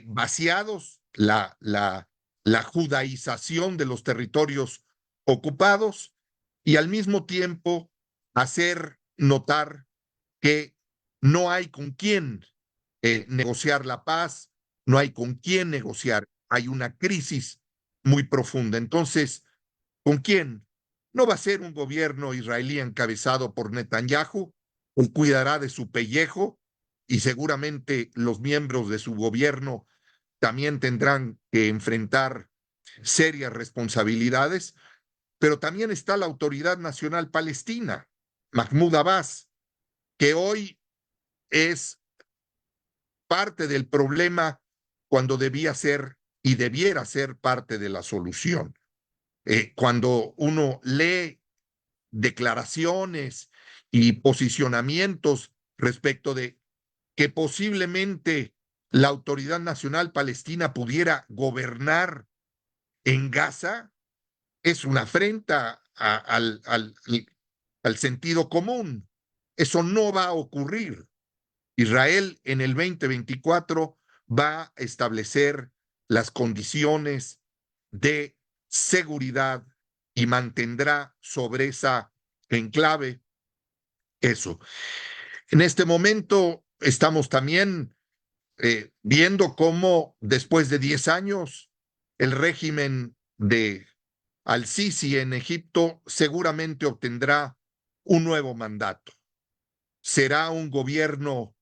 vaciados, la judaización de los territorios ocupados, y al mismo tiempo hacer notar que no hay con quién negociar la paz, no hay con quién negociar, hay una crisis muy profunda. Entonces, ¿con quién? No va a ser un gobierno israelí encabezado por Netanyahu, él cuidará de su pellejo y seguramente los miembros de su gobierno también tendrán que enfrentar serias responsabilidades, pero también está la Autoridad Nacional Palestina, Mahmoud Abbas, que hoy es parte del problema cuando debía ser y debiera ser parte de la solución. Cuando uno lee declaraciones y posicionamientos respecto de que posiblemente la Autoridad Nacional Palestina pudiera gobernar en Gaza, es una afrenta al sentido común. Eso no va a ocurrir. Israel en el 2024 va a establecer las condiciones de seguridad y mantendrá sobre esa enclave eso. En este momento estamos también viendo cómo después de 10 años el régimen de Al-Sisi en Egipto seguramente obtendrá un nuevo mandato. Será un gobierno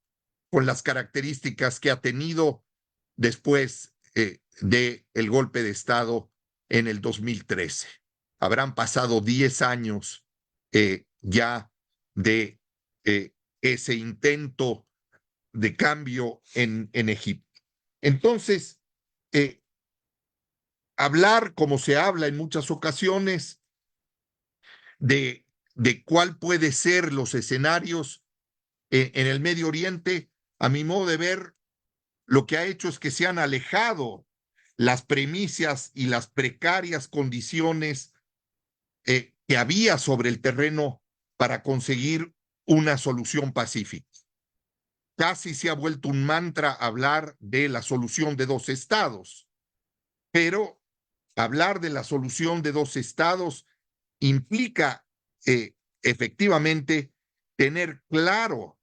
con las características que ha tenido después del golpe de Estado en el 2013. Habrán pasado 10 años ya de ese intento de cambio en Egipto. Entonces, hablar, como se habla en muchas ocasiones, de de cuál puede ser los escenarios en el Medio Oriente, a mi modo de ver, lo que ha hecho es que se han alejado las premisas y las precarias condiciones que había sobre el terreno para conseguir una solución pacífica. Casi se ha vuelto un mantra hablar de la solución de dos estados, pero hablar de la solución de dos estados implica efectivamente tener claro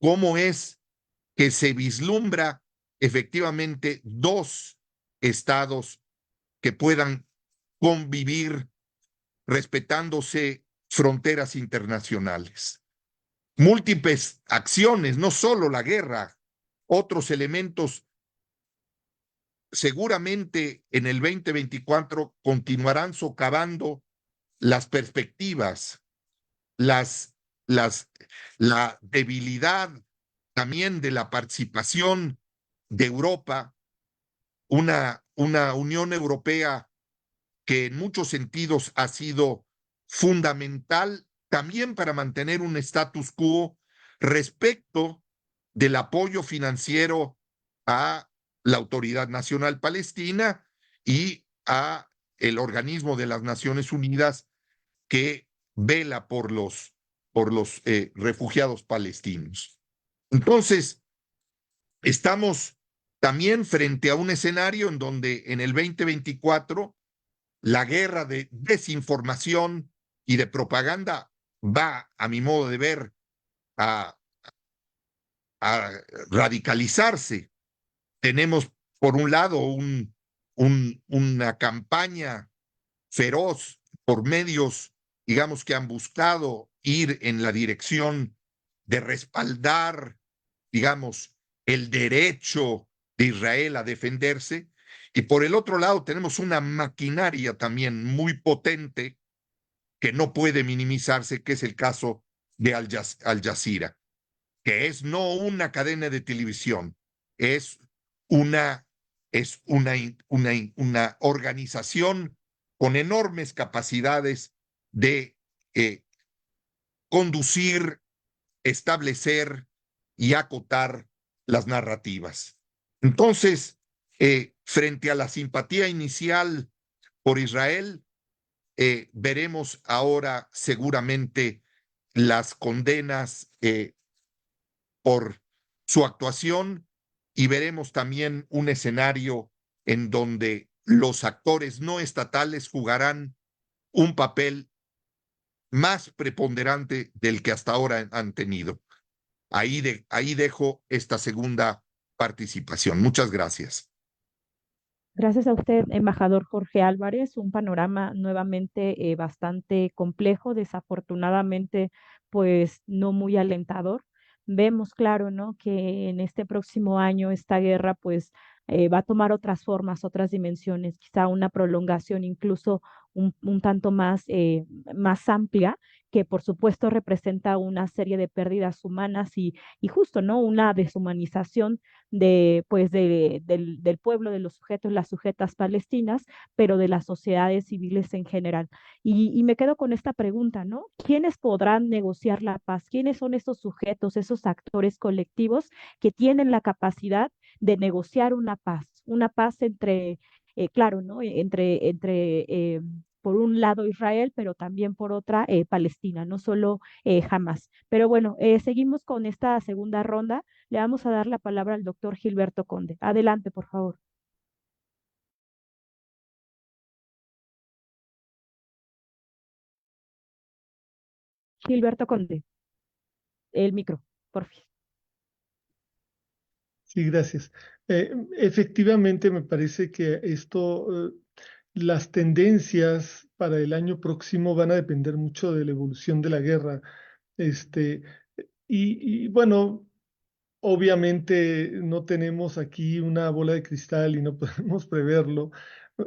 cómo es que se vislumbra efectivamente dos estados que puedan convivir respetándose fronteras internacionales. Múltiples acciones, no solo la guerra, otros elementos seguramente en el 2024 continuarán socavando las perspectivas, las, las, la debilidad también de la participación de Europa, una Unión Europea que en muchos sentidos ha sido fundamental también para mantener un status quo respecto del apoyo financiero a la Autoridad Nacional Palestina y a el organismo de las Naciones Unidas que vela por los refugiados palestinos. Entonces, estamos también frente a un escenario en donde en el 2024 la guerra de desinformación y de propaganda va, a mi modo de ver, a, a radicalizarse. Tenemos, por un lado, una campaña feroz por medios, digamos, que han buscado ir en la dirección de respaldar, digamos, el derecho de Israel a defenderse. Y por el otro lado tenemos una maquinaria también muy potente que no puede minimizarse, que es el caso de Al Jazeera, que es no una cadena de televisión, es una, una organización con enormes capacidades de conducir, establecer y acotar las narrativas. Entonces, frente a la simpatía inicial por Israel, veremos ahora seguramente las condenas por su actuación y veremos también un escenario en donde los actores no estatales jugarán un papel más preponderante del que hasta ahora han tenido. Ahí dejo esta segunda participación. Muchas gracias. Gracias a usted, embajador Jorge Álvarez. Un panorama nuevamente bastante complejo, desafortunadamente, pues no muy alentador. Vemos claro, ¿no? Que en este próximo año esta guerra, pues va a tomar otras formas, otras dimensiones, quizá una prolongación incluso un tanto más, más amplia, que por supuesto representa una serie de pérdidas humanas y justo, ¿no? Una deshumanización de, pues, del pueblo, de los sujetos, las sujetas palestinas, pero de las sociedades civiles en general. Y me quedo con esta pregunta, ¿no? ¿Quiénes podrán negociar la paz? ¿Quiénes son esos sujetos, esos actores colectivos que tienen la capacidad de negociar una paz entre, claro, ¿no? Por un lado Israel, pero también por otra Palestina, no solo Hamas. Pero bueno, seguimos con esta segunda ronda. Le vamos a dar la palabra al doctor Gilberto Conde. Adelante, por favor. Gilberto Conde, el micro, por fin. Sí, gracias. Efectivamente, me parece que las tendencias para el año próximo van a depender mucho de la evolución de la guerra. Este, y bueno, obviamente no tenemos aquí una bola de cristal y no podemos preverlo,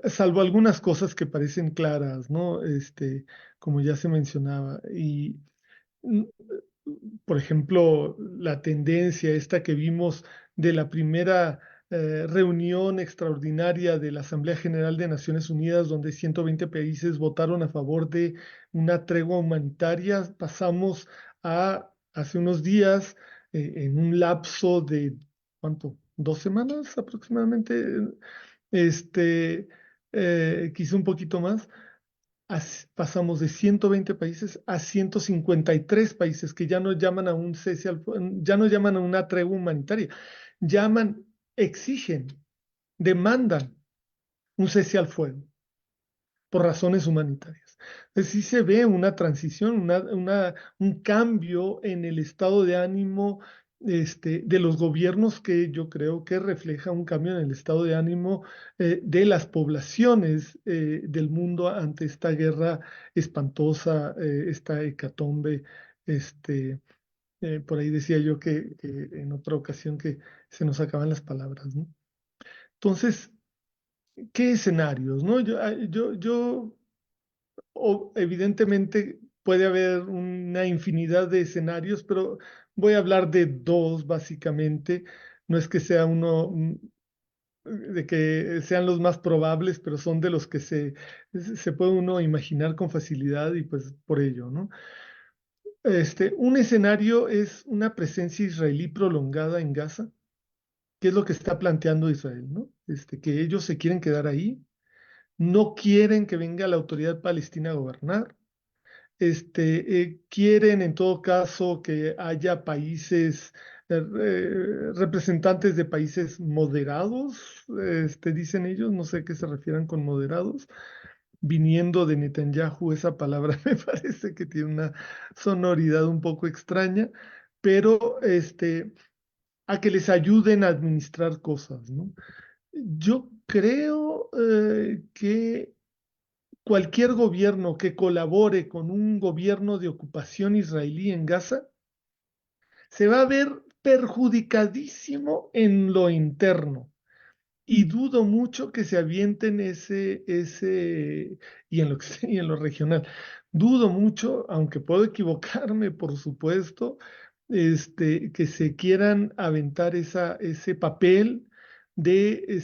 salvo algunas cosas que parecen claras, ¿no? Como ya se mencionaba. Mm, por ejemplo, la tendencia esta que vimos de la primera reunión extraordinaria de la Asamblea General de Naciones Unidas, donde 120 países votaron a favor de una tregua humanitaria. Pasamos a hace unos días, en un lapso de, ¿cuánto? 2 semanas aproximadamente, quizá un poquito más, pasamos de 120 países a 153 países que ya no llaman a un cese ya no llaman a una tregua humanitaria, llaman, exigen, demandan un cese al fuego por razones humanitarias. Entonces sí se ve una transición, un cambio en el estado de ánimo de los gobiernos, que yo creo que refleja un cambio en el estado de ánimo de las poblaciones del mundo ante esta guerra espantosa, esta hecatombe. Por ahí decía yo que en otra ocasión que se nos acaban las palabras, ¿no? Entonces, ¿qué escenarios, no? Evidentemente puede haber una infinidad de escenarios, pero voy a hablar de dos básicamente. No es que sea de que sean los más probables, pero son de los que se puede uno imaginar con facilidad, y pues por ello, ¿no? Un escenario es una presencia israelí prolongada en Gaza, que es lo que está planteando Israel, ¿no? Que ellos se quieren quedar ahí, no quieren que venga la autoridad palestina a gobernar. Quieren en todo caso que haya países, representantes de países moderados, dicen ellos, no sé a qué se refieran con moderados. Viniendo de Netanyahu, esa palabra me parece que tiene una sonoridad un poco extraña, pero a que les ayuden a administrar cosas, ¿no? Yo creo que cualquier gobierno que colabore con un gobierno de ocupación israelí en Gaza se va a ver perjudicadísimo en lo interno. Y dudo mucho que se avienten y en lo regional. Dudo mucho, aunque puedo equivocarme, por supuesto, que se quieran aventar ese papel de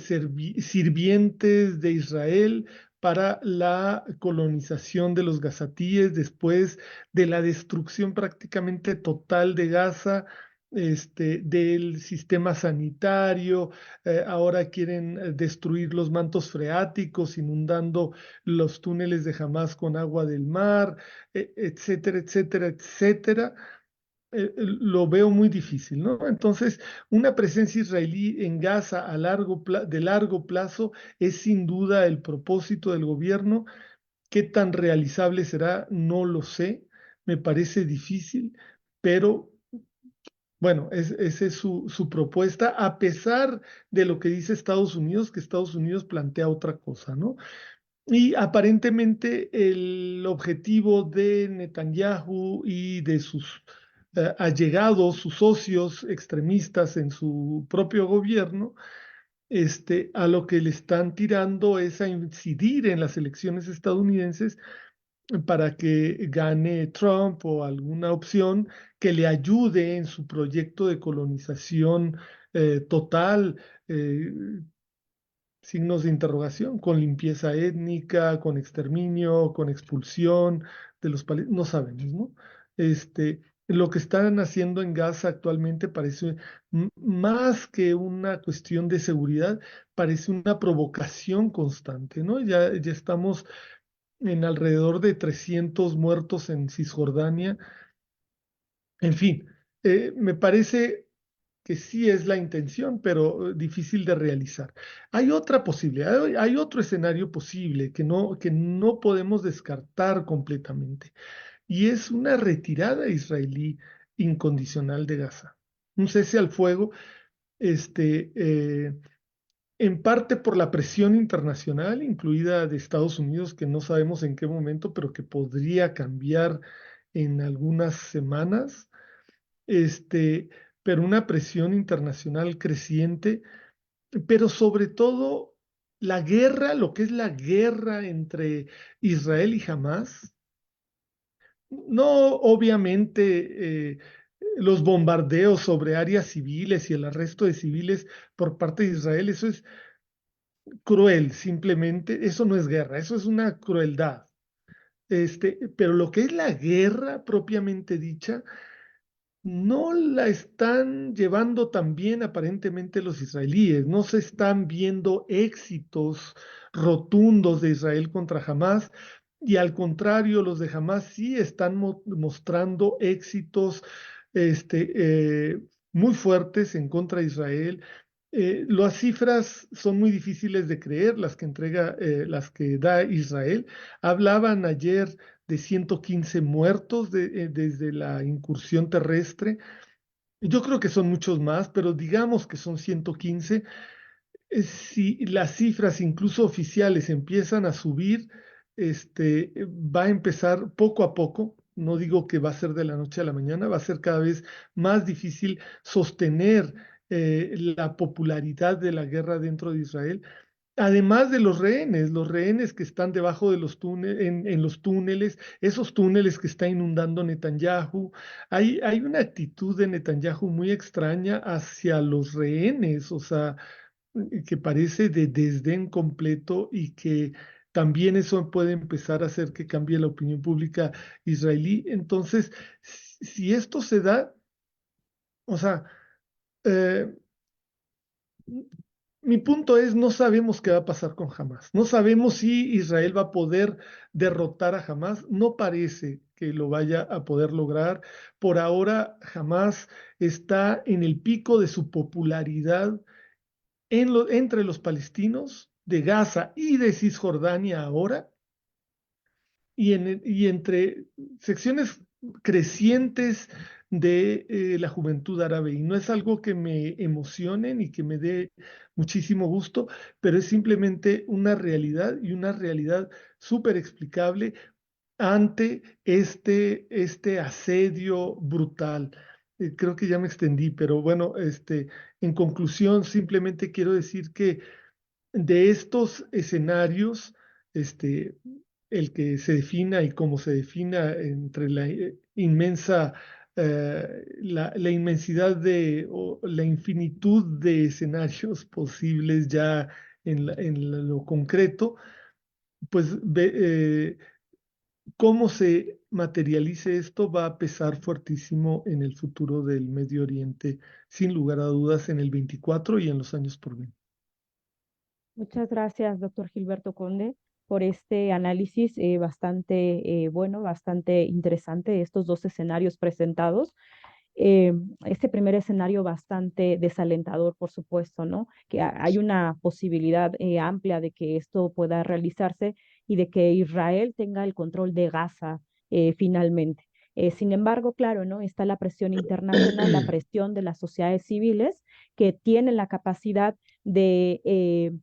sirvientes de Israel para la colonización de los gazatíes después de la destrucción prácticamente total de Gaza, del sistema sanitario. Ahora quieren destruir los mantos freáticos, inundando los túneles de Hamas con agua del mar, etcétera, etcétera, etcétera. Lo veo muy difícil, ¿no? Entonces, una presencia israelí en Gaza de largo plazo es sin duda el propósito del gobierno. ¿Qué tan realizable será? No lo sé. Me parece difícil, pero bueno, esa es su propuesta, a pesar de lo que dice Estados Unidos, que Estados Unidos plantea otra cosa, ¿no? Y aparentemente el objetivo de Netanyahu y de sus allegados, sus socios extremistas en su propio gobierno, a lo que le están tirando es a incidir en las elecciones estadounidenses para que gane Trump o alguna opción que le ayude en su proyecto de colonización total, eh, signos de interrogación, con limpieza étnica, con exterminio, con expulsión de los palestinos, no sabemos, ¿no? Lo que están haciendo en Gaza actualmente parece más que una cuestión de seguridad, parece una provocación constante, ¿no? Ya estamos en alrededor de 300 muertos en Cisjordania. En fin, me parece que sí es la intención, pero difícil de realizar. Hay otra posibilidad, hay otro escenario posible que no podemos descartar completamente, y es una retirada israelí incondicional de Gaza. Un cese al fuego, en parte por la presión internacional, incluida de Estados Unidos, que no sabemos en qué momento, pero que podría cambiar en algunas semanas, este, pero una presión internacional creciente, pero sobre todo la guerra, lo que es la guerra entre Israel y Hamas. No, obviamente, los bombardeos sobre áreas civiles y el arresto de civiles por parte de Israel, eso es cruel, simplemente, eso no es guerra, eso es una crueldad. Pero lo que es la guerra propiamente dicha, no la están llevando tan bien aparentemente los israelíes, no se están viendo éxitos rotundos de Israel contra Hamás, y al contrario, los de Hamás sí están mostrando éxitos este, muy fuertes en contra de Israel. Las cifras son muy difíciles de creer, las que da Israel. Hablaban ayer de 115 muertos desde la incursión terrestre. Yo creo que son muchos más, pero digamos que son 115. Si las cifras, incluso oficiales, empiezan a subir, va a empezar poco a poco. No digo que va a ser de la noche a la mañana, va a ser cada vez más difícil sostener la popularidad de la guerra dentro de Israel. Además de los rehenes que están debajo de los túneles, en los túneles, esos túneles que está inundando Netanyahu. Hay una actitud de Netanyahu muy extraña hacia los rehenes, o sea, que parece de desdén completo, y que también eso puede empezar a hacer que cambie la opinión pública israelí. Entonces, si esto se da, o sea, eh, mi punto es, no sabemos qué va a pasar con Hamas. No sabemos si Israel va a poder derrotar a Hamas. No parece que lo vaya a poder lograr. Por ahora, Hamas está en el pico de su popularidad entre los palestinos de Gaza y de Cisjordania ahora, y entre secciones crecientes de la juventud árabe. Y no es algo que me emocione ni que me dé muchísimo gusto, pero es simplemente una realidad, y una realidad súper explicable ante este asedio brutal. Creo que ya me extendí, pero bueno, en conclusión, simplemente quiero decir que de estos escenarios, este, el que se defina y cómo se defina entre la inmensa, la inmensidad o la infinitud de escenarios posibles ya en lo concreto, pues cómo se materialice esto va a pesar fuertísimo en el futuro del Medio Oriente, sin lugar a dudas, en el 24 y en los años por venir. Muchas gracias, doctor Gilberto Conde, por este análisis bastante bueno, bastante interesante de estos dos escenarios presentados. eh, este primer escenario bastante desalentador, por supuesto, ¿no? Que hay una posibilidad amplia de que esto pueda realizarse y de que Israel tenga el control de Gaza finalmente. Sin embargo, claro, ¿no? Está la presión internacional, la presión de las sociedades civiles que tienen la capacidad de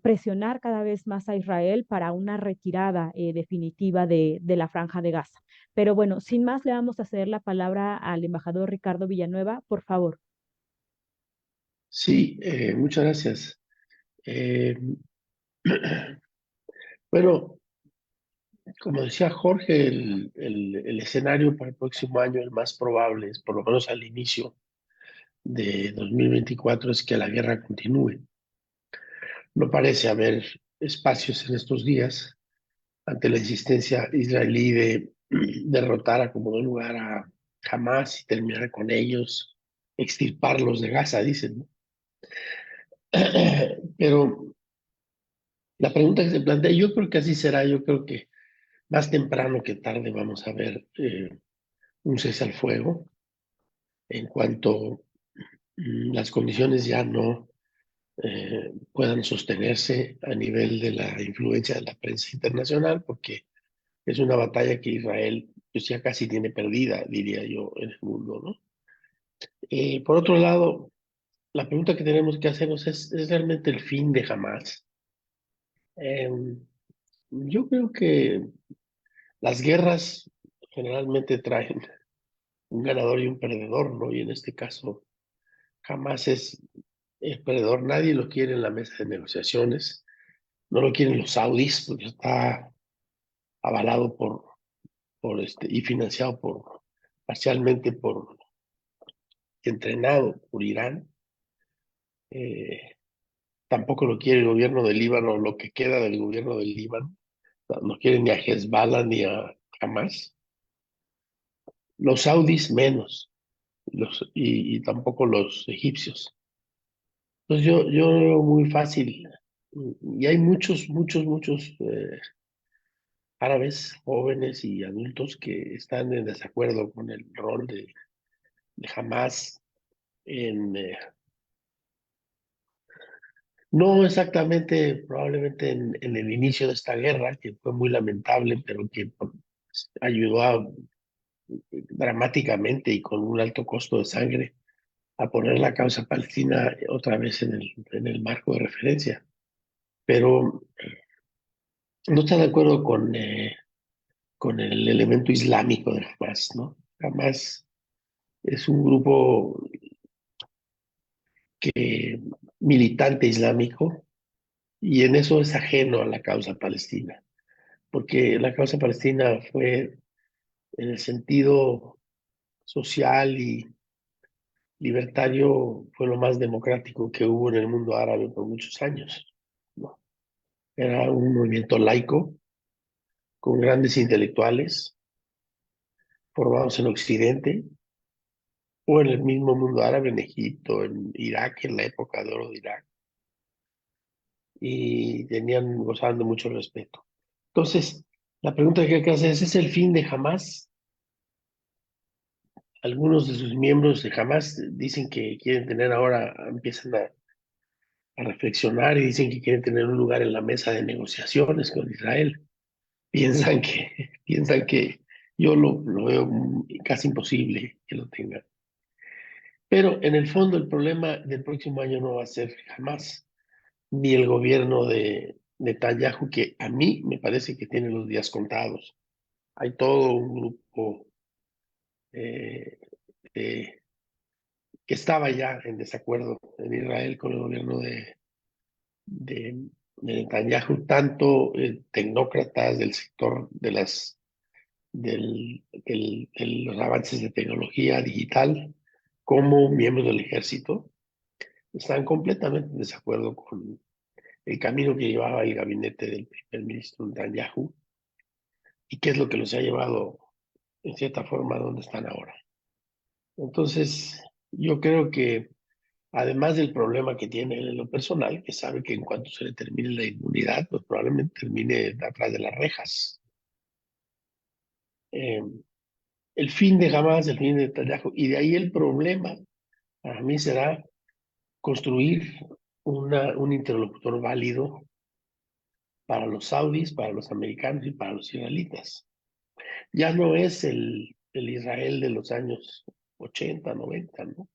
presionar cada vez más a Israel para una retirada definitiva de la franja de Gaza. Pero bueno, sin más, le vamos a ceder la palabra al embajador Ricardo Villanueva, por favor. Sí, muchas gracias. Eh, bueno, como decía Jorge, el escenario para el próximo año, el más probable, es por lo menos al inicio de 2024, es que la guerra continúe. No parece haber espacios en estos días ante la insistencia israelí de derrotar a como de lugar a Hamas y terminar con ellos, extirparlos de Gaza, dicen, ¿no? Pero la pregunta que se plantea, yo creo que así será, yo creo que más temprano que tarde vamos a ver un cese al fuego en cuanto las condiciones ya no puedan sostenerse a nivel de la influencia de la prensa internacional, porque es una batalla que Israel pues ya casi tiene perdida, diría yo, en el mundo, ¿no? Por otro lado, la pregunta que tenemos que hacernos ¿es realmente el fin de Hamas? Eh, yo creo que las guerras generalmente traen un ganador y un perdedor, ¿no? Y en este caso, Hamas es el perdedor, nadie lo quiere en la mesa de negociaciones, no lo quieren los saudíes, porque está avalado y financiado parcialmente por entrenado por Irán. Tampoco lo quiere el gobierno del Líbano, lo que queda del gobierno del Líbano. No quieren ni a Hezbollah ni a Hamas. Los saudis menos, y tampoco los egipcios. Entonces yo veo muy fácil, y hay muchos árabes jóvenes y adultos que están en desacuerdo con el rol de Hamas en, no exactamente, probablemente en el inicio de esta guerra, que fue muy lamentable, pero que ayudó dramáticamente y con un alto costo de sangre a poner la causa palestina otra vez en el marco de referencia. Pero no está de acuerdo con el elemento islámico de Hamas, ¿no? Hamas es un grupo militante islámico y en eso es ajeno a la causa palestina, porque la causa palestina fue en el sentido social y libertario, fue lo más democrático que hubo en el mundo árabe por muchos años, ¿no? Era un movimiento laico con grandes intelectuales formados en Occidente o en el mismo mundo árabe, en Egipto, en Irak, en la época de oro de Irak, y gozaban de mucho respeto. Entonces, la pregunta que hay que hacer ¿es el fin de Hamas? Algunos de sus miembros de Hamas dicen que quieren tener ahora, empiezan a reflexionar y dicen que quieren tener un lugar en la mesa de negociaciones con Israel. Piensan que yo lo veo casi imposible que lo tengan. Pero en el fondo el problema del próximo año no va a ser jamás ni el gobierno de Netanyahu, que a mí me parece que tiene los días contados. Hay todo un grupo eh, eh, que estaba ya en desacuerdo en Israel con el gobierno de Netanyahu, tanto tecnócratas del sector de los avances de tecnología digital como miembros del ejército, están completamente en desacuerdo con el camino que llevaba el gabinete del primer ministro Netanyahu y qué es lo que los ha llevado en cierta forma a donde están ahora. Entonces, yo creo que además del problema que tiene él en lo personal, que sabe que en cuanto se le termine la inmunidad, pues probablemente termine atrás de las rejas. Eh, el fin de Hamas, el fin de Netanyahu, y de ahí el problema para mí será construir un interlocutor válido para los saudis, para los americanos y para los israelitas. Ya no es el Israel de los años 80, 90, ¿no?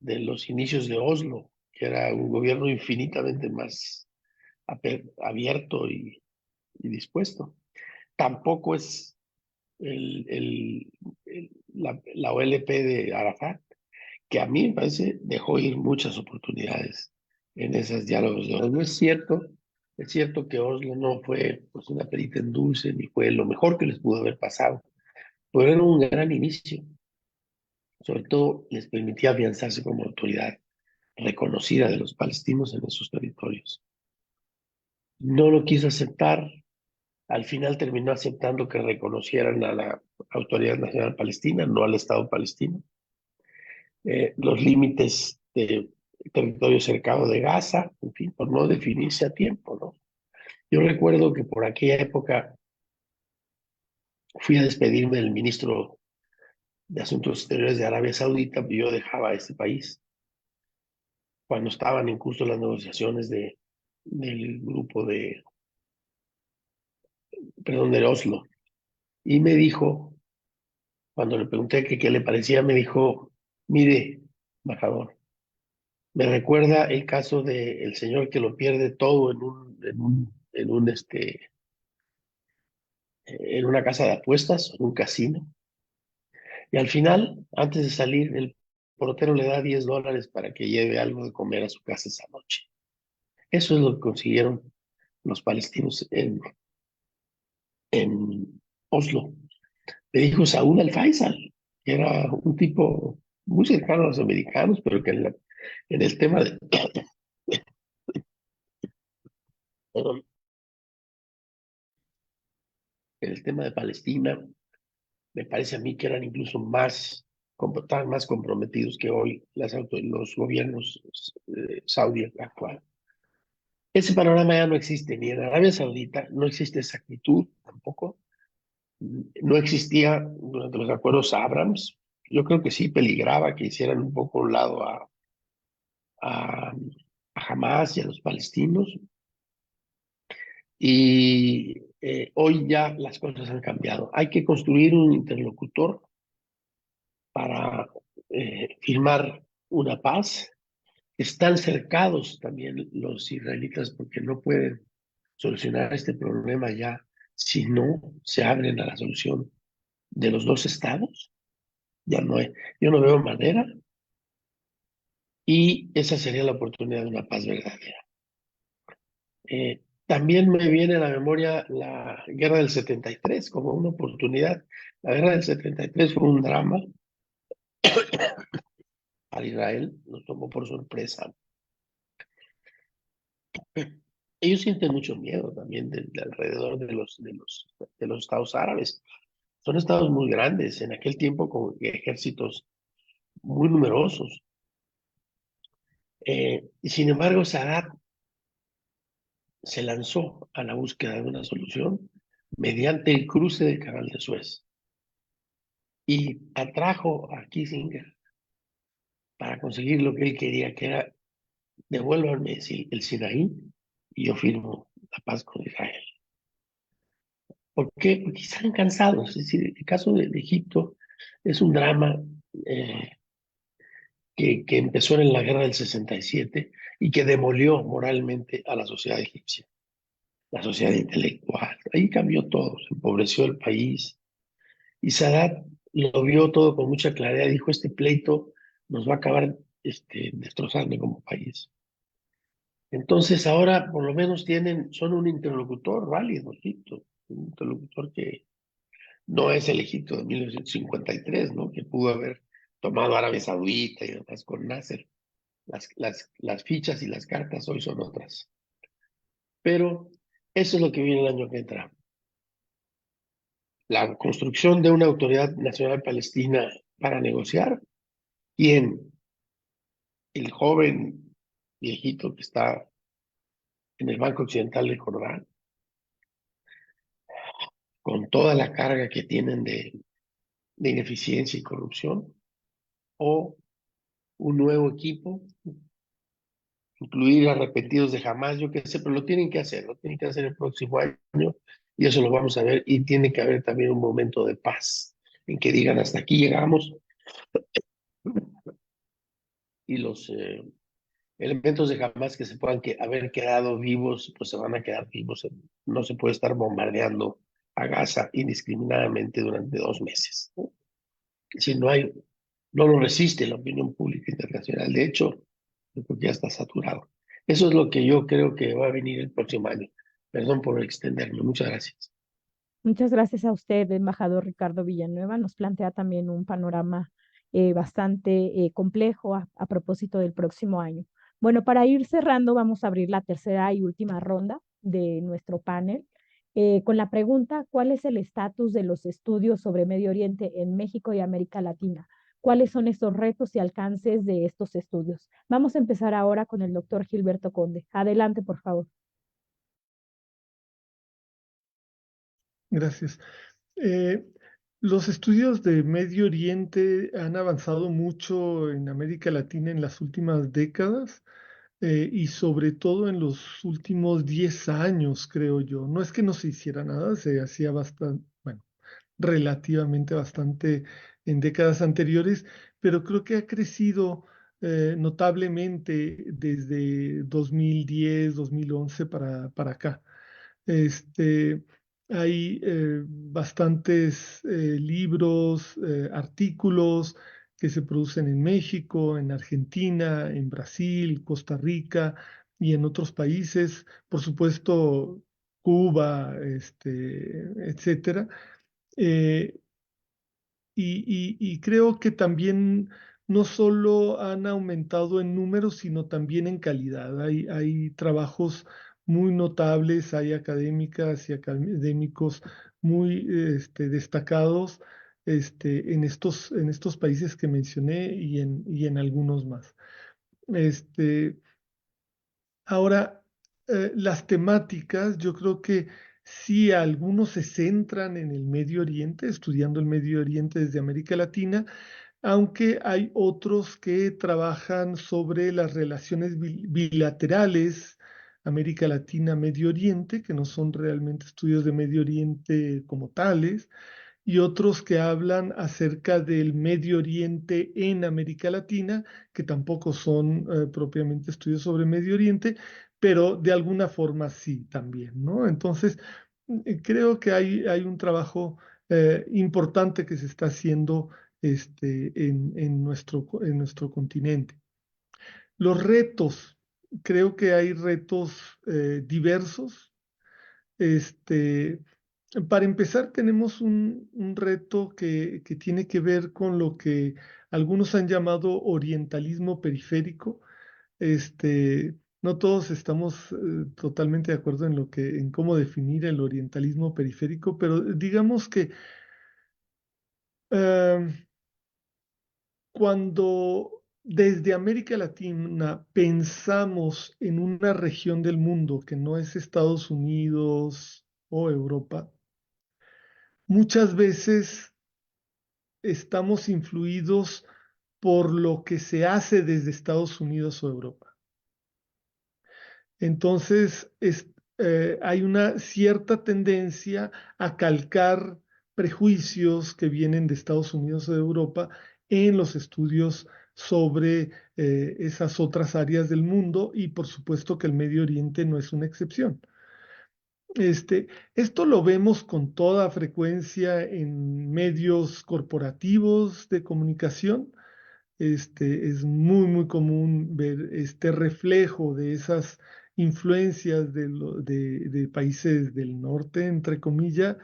De los inicios de Oslo, que era un gobierno infinitamente más abierto dispuesto. Tampoco es la OLP de Arafat, que a mí me parece dejó ir muchas oportunidades en esos diálogos de Oslo. Es cierto que Oslo no fue pues, una perita en dulce, ni fue lo mejor que les pudo haber pasado, pero era un gran inicio. Sobre todo les permitía afianzarse como autoridad reconocida de los palestinos en esos territorios. No lo quiso aceptar, al final terminó aceptando que reconocieran a la Autoridad Nacional Palestina, no al Estado palestino. Los límites de territorio cercano de Gaza, en fin, por no definirse a tiempo, ¿no? Yo recuerdo que por aquella época fui a despedirme del ministro de Asuntos Exteriores de Arabia Saudita, y yo dejaba ese país cuando estaban en curso las negociaciones del grupo de Oslo. Y me dijo, cuando le pregunté que qué le parecía, me dijo, mire, embajador, me recuerda el caso del señor que lo pierde todo en una casa de apuestas, en un casino. Y al final, antes de salir, el portero le da $10 para que lleve algo de comer a su casa esa noche. Eso es lo que consiguieron los palestinos en Oslo. Le dijo Saúl al-Faisal, que era un tipo muy cercano a los americanos, pero que en el tema de, perdón, en el tema de Palestina, me parece a mí que eran incluso estaban más comprometidos que hoy los gobiernos saudí actual. Ese panorama ya no existe, ni en Arabia Saudita, no existe esa actitud tampoco. No existía durante los acuerdos Abrams. Yo creo que sí peligraba que hicieran un poco un lado a, a Hamas y a los palestinos. Y hoy ya las cosas han cambiado. Hay que construir un interlocutor para firmar una paz. Están cercados también los israelitas porque no pueden solucionar este problema ya si no se abren a la solución de los dos estados. Ya no hay, yo no veo manera y esa sería la oportunidad de una paz verdadera. También me viene a la memoria la guerra del 73 como una oportunidad. La guerra del 73 fue un drama para Israel, nos tomó por sorpresa. Ellos sienten mucho miedo también de alrededor de los estados árabes. Son estados muy grandes, en aquel tiempo con ejércitos muy numerosos. Y sin embargo, Sadat se lanzó a la búsqueda de una solución mediante el cruce del Canal de Suez y atrajo a Kissinger para conseguir lo que él quería, que era devuélvanme el Sinaí y yo firmo la paz con Israel. ¿Por qué? Porque están cansados. Es decir, el caso de Egipto es un drama eh, que empezó en la guerra del 67 y que demolió moralmente a la sociedad egipcia, la sociedad intelectual. Ahí cambió todo, se empobreció el país. Y Sadat lo vio todo con mucha claridad y dijo, este pleito nos va a acabar destrozando como país. Entonces ahora por lo menos son un interlocutor válido, Egipto, un interlocutor que no es el Egipto de 1953, ¿no? Que pudo haber tomado Arabia Saudita y demás con Nasser. Las fichas y las cartas hoy son otras. Pero eso es lo que viene el año que entra. La construcción de una autoridad nacional palestina para negociar. ¿Quién? El joven viejito que está en el Banco Occidental de Jordán, con toda la carga que tienen de ineficiencia y corrupción, o un nuevo equipo, incluir arrepentidos de Hamas, yo qué sé, pero lo tienen que hacer el próximo año y eso lo vamos a ver y tiene que haber también un momento de paz en que digan hasta aquí llegamos y los elementos de Hamas que se puedan haber quedado vivos, pues se van a quedar vivos. No se puede estar bombardeando a Gaza indiscriminadamente durante 2 meses, ¿no? Si no lo resiste la opinión pública internacional. De hecho, yo creo que ya está saturado. Eso es lo que yo creo que va a venir el próximo año. Perdón por extenderme. Muchas gracias. Muchas gracias a usted, embajador Ricardo Villanueva. Nos plantea también un panorama bastante complejo a propósito del próximo año. Bueno, para ir cerrando, vamos a abrir la tercera y última ronda de nuestro panel con la pregunta, ¿cuál es el estatus de los estudios sobre Medio Oriente en México y América Latina? ¿Cuáles son estos retos y alcances de estos estudios? Vamos a empezar ahora con el doctor Gilberto Conde. Adelante, por favor. Gracias. Eh, los estudios de Medio Oriente han avanzado mucho en América Latina en las últimas décadas y sobre todo en los últimos 10 años, creo yo. No es que no se hiciera nada, se hacía bastante, bueno, relativamente bastante en décadas anteriores, pero creo que ha crecido notablemente desde 2010, 2011 para acá. Este, hay bastantes libros, artículos que se producen en México, en Argentina, en Brasil, Costa Rica y en otros países, por supuesto, Cuba, etcétera. Eh, y creo que también no solo han aumentado en números, sino también en calidad. Hay trabajos muy notables, hay académicas y académicos muy destacados en estos países que mencioné y en algunos más. Este, Ahora, las temáticas, yo creo que sí, algunos se centran en el Medio Oriente, estudiando el Medio Oriente desde América Latina, aunque hay otros que trabajan sobre las relaciones bilaterales, América Latina, Medio Oriente, que no son realmente estudios de Medio Oriente como tales, y otros que hablan acerca del Medio Oriente en América Latina, que tampoco son propiamente estudios sobre Medio Oriente, pero de alguna forma sí también, ¿no? Entonces, creo que hay un trabajo importante que se está haciendo en nuestro continente. Los retos, creo que hay retos diversos. Este, para empezar, tenemos un reto que tiene que ver con lo que algunos han llamado orientalismo periférico. No todos estamos totalmente de acuerdo en cómo definir el orientalismo periférico, pero digamos que eh, cuando desde América Latina pensamos en una región del mundo que no es Estados Unidos o Europa, muchas veces estamos influidos por lo que se hace desde Estados Unidos o Europa. Entonces, hay una cierta tendencia a calcar prejuicios que vienen de Estados Unidos o de Europa en los estudios sobre esas otras áreas del mundo y por supuesto que el Medio Oriente no es una excepción. Esto lo vemos con toda frecuencia en medios corporativos de comunicación. Es muy, muy común ver este reflejo de esas influencias de países del norte, entre comillas,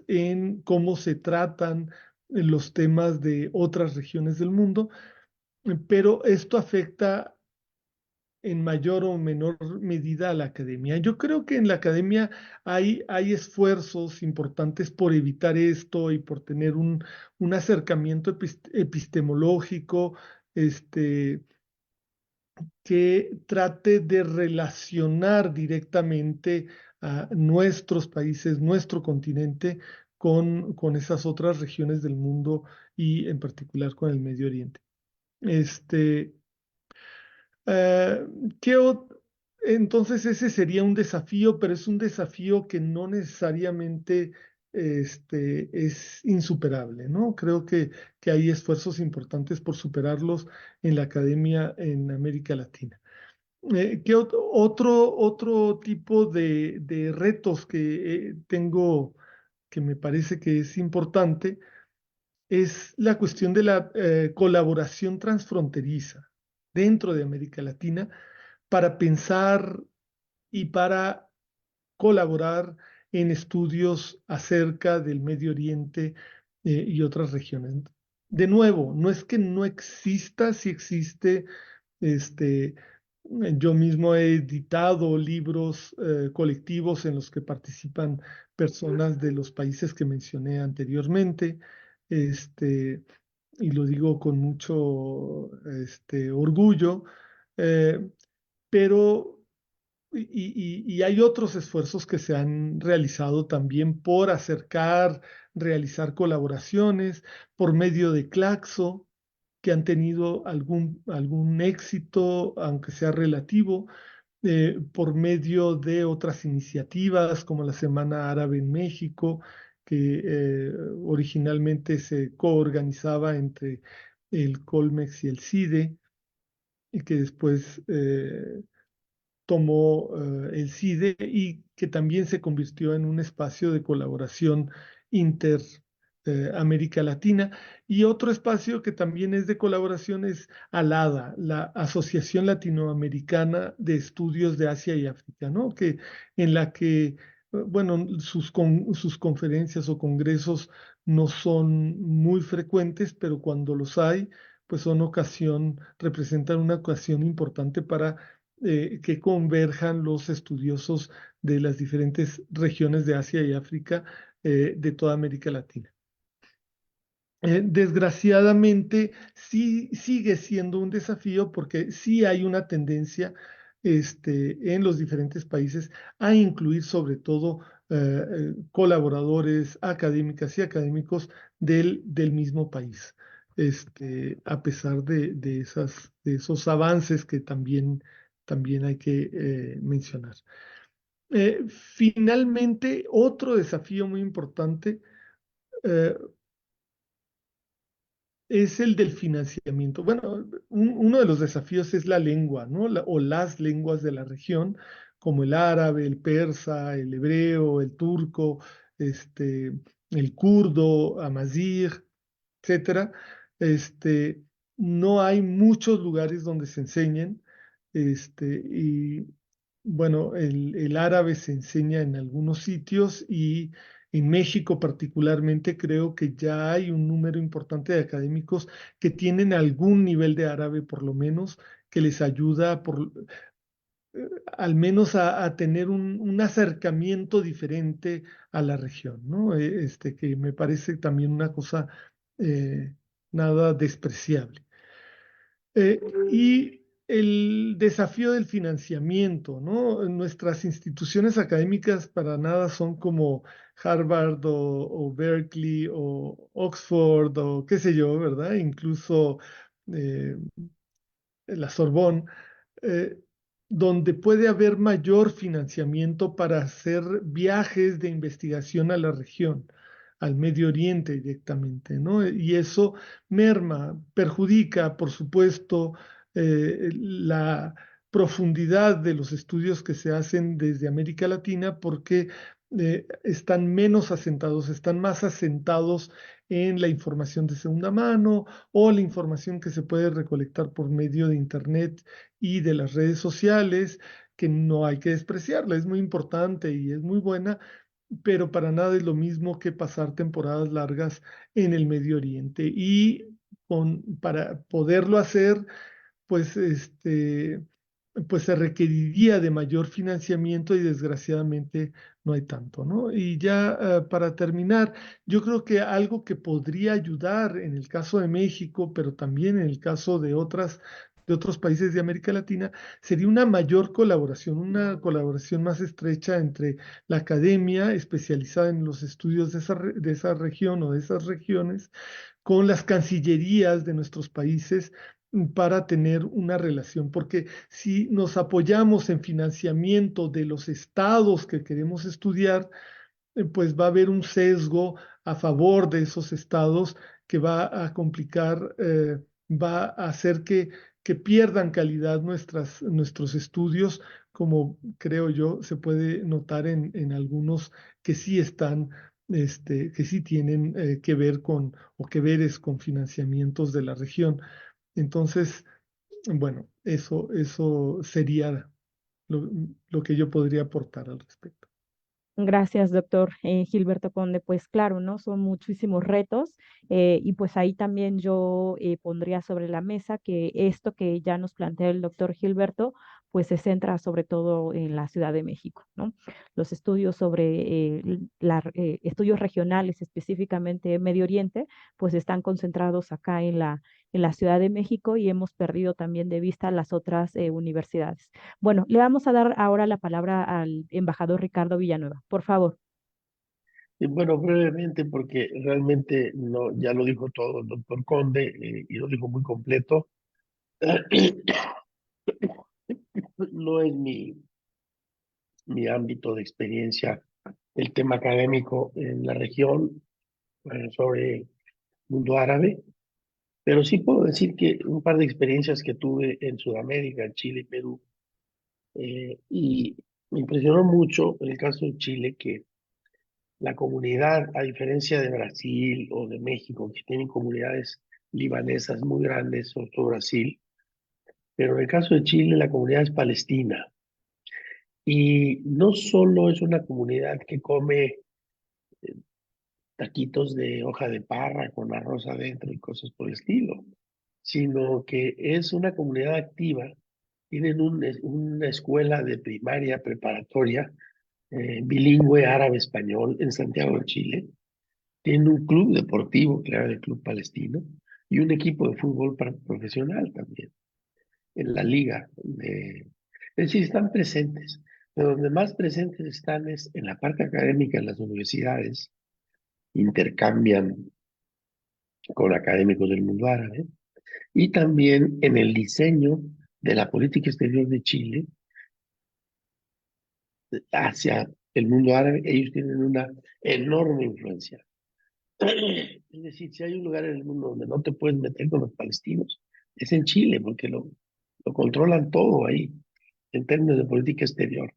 en cómo se tratan los temas de otras regiones del mundo, pero esto afecta en mayor o menor medida a la academia. Yo creo que en la academia hay esfuerzos importantes por evitar esto y por tener un acercamiento epistemológico que trate de relacionar directamente a nuestros países, nuestro continente, con esas otras regiones del mundo y en particular con el Medio Oriente. Este, eh, ¿qué Entonces ese sería un desafío, pero es un desafío que no necesariamente es insuperable, ¿no? Creo que hay esfuerzos importantes por superarlos en la academia en América Latina. Otro tipo de retos que tengo que me parece que es importante es la cuestión de la colaboración transfronteriza dentro de América Latina para pensar y para colaborar en estudios acerca del Medio Oriente y otras regiones. De nuevo, no es que no exista, sí existe. Este, yo mismo he editado libros colectivos en los que participan personas de los países que mencioné anteriormente. Este, y lo digo con mucho orgullo, eh, pero y hay otros esfuerzos que se han realizado también por realizar colaboraciones por medio de Claxo, que han tenido algún éxito, aunque sea relativo, por medio de otras iniciativas como la Semana Árabe en México, que originalmente se coorganizaba entre el Colmex y el CIDE, y que después tomó el CIDE y que también se convirtió en un espacio de colaboración inter América Latina. Y otro espacio que también es de colaboración es ALADA, la Asociación Latinoamericana de Estudios de Asia y África, ¿no? En la que, bueno, sus conferencias o congresos no son muy frecuentes, pero cuando los hay, pues representan una ocasión importante para que converjan los estudiosos de las diferentes regiones de Asia y África, de toda América Latina. Desgraciadamente, sí sigue siendo un desafío porque sí hay una tendencia en los diferentes países a incluir sobre todo colaboradores académicas y académicos del mismo país, a pesar de esos avances que también hay que mencionar. Finalmente, otro desafío muy importante es el del financiamiento. Bueno, uno de los desafíos es la lengua, ¿no? O las lenguas de la región, como el árabe, el persa, el hebreo, el turco, el kurdo, amazigh, etcétera. Este, no hay muchos lugares donde se enseñen, y bueno, el árabe se enseña en algunos sitios y en México particularmente creo que ya hay un número importante de académicos que tienen algún nivel de árabe por lo menos que les ayuda al menos a tener un acercamiento diferente a la región, ¿no? Que me parece también una cosa eh, nada despreciable. Y el desafío del financiamiento, ¿no? Nuestras instituciones académicas para nada son como Harvard o Berkeley o Oxford o qué sé yo, ¿verdad? Incluso eh, la Sorbonne, eh, donde puede haber mayor financiamiento para hacer viajes de investigación a la región, al Medio Oriente directamente, ¿no? Y eso perjudica, por supuesto, la profundidad de los estudios que se hacen desde América Latina porque están menos asentados, están más asentados en la información de segunda mano o la información que se puede recolectar por medio de Internet y de las redes sociales, que no hay que despreciarla, es muy importante y es muy buena, pero para nada es lo mismo que pasar temporadas largas en el Medio Oriente. Y para poderlo hacer, pues, pues se requeriría de mayor financiamiento y desgraciadamente no hay tanto, ¿no? Y ya para terminar, yo creo que algo que podría ayudar en el caso de México, pero también en el caso de otros países de América Latina, sería una colaboración más estrecha entre la academia especializada en los estudios de esa región o de esas regiones con las cancillerías de nuestros países para tener una relación, porque si nos apoyamos en financiamiento de los estados que queremos estudiar, pues va a haber un sesgo a favor de esos estados que va a complicar, va a hacer que pierdan calidad nuestros estudios, como creo yo se puede notar en algunos que sí están, que sí tienen que ver o que veres con financiamientos de la región. Entonces, bueno, eso sería lo, lo que yo podría aportar al respecto. Gracias, doctor Gilberto Conde. Pues claro, ¿no? Son muchísimos retos y pues ahí también yo pondría sobre la mesa que esto que ya nos plantea el doctor Gilberto, pues se centra sobre todo en la Ciudad de México, ¿no? Los estudios sobre estudios regionales, específicamente Medio Oriente, pues están concentrados acá en la Ciudad de México y hemos perdido también de vista las otras universidades. Bueno, le vamos a dar ahora la palabra al embajador Ricardo Villanueva, por favor. Y bueno, brevemente, porque realmente no, ya lo dijo todo el doctor Conde y lo dijo muy completo. No es mi ámbito de experiencia el tema académico en la región sobre mundo árabe, pero sí puedo decir que un par de experiencias que tuve en Sudamérica, en Chile y Perú, y me impresionó mucho en el caso de Chile que la comunidad, a diferencia de Brasil o de México, que tienen comunidades libanesas muy grandes, sobre todo Brasil, pero en el caso de Chile la comunidad es palestina. Y no solo es una comunidad que come taquitos de hoja de parra con arroz adentro y cosas por el estilo. sino que es una comunidad activa. Tienen una escuela de primaria preparatoria bilingüe árabe-español en Santiago de Chile. Tienen un club deportivo, que era el Club Palestino, y un equipo de fútbol profesional también, en la liga. Es decir, están presentes, pero donde más presentes están es en la parte académica en las universidades, intercambian con académicos del mundo árabe, y también en el diseño de la política exterior de Chile hacia el mundo árabe. Ellos tienen una enorme influencia. Es decir, si hay un lugar en el mundo donde no te puedes meter con los palestinos, es en Chile, porque lo controlan todo ahí, en términos de política exterior.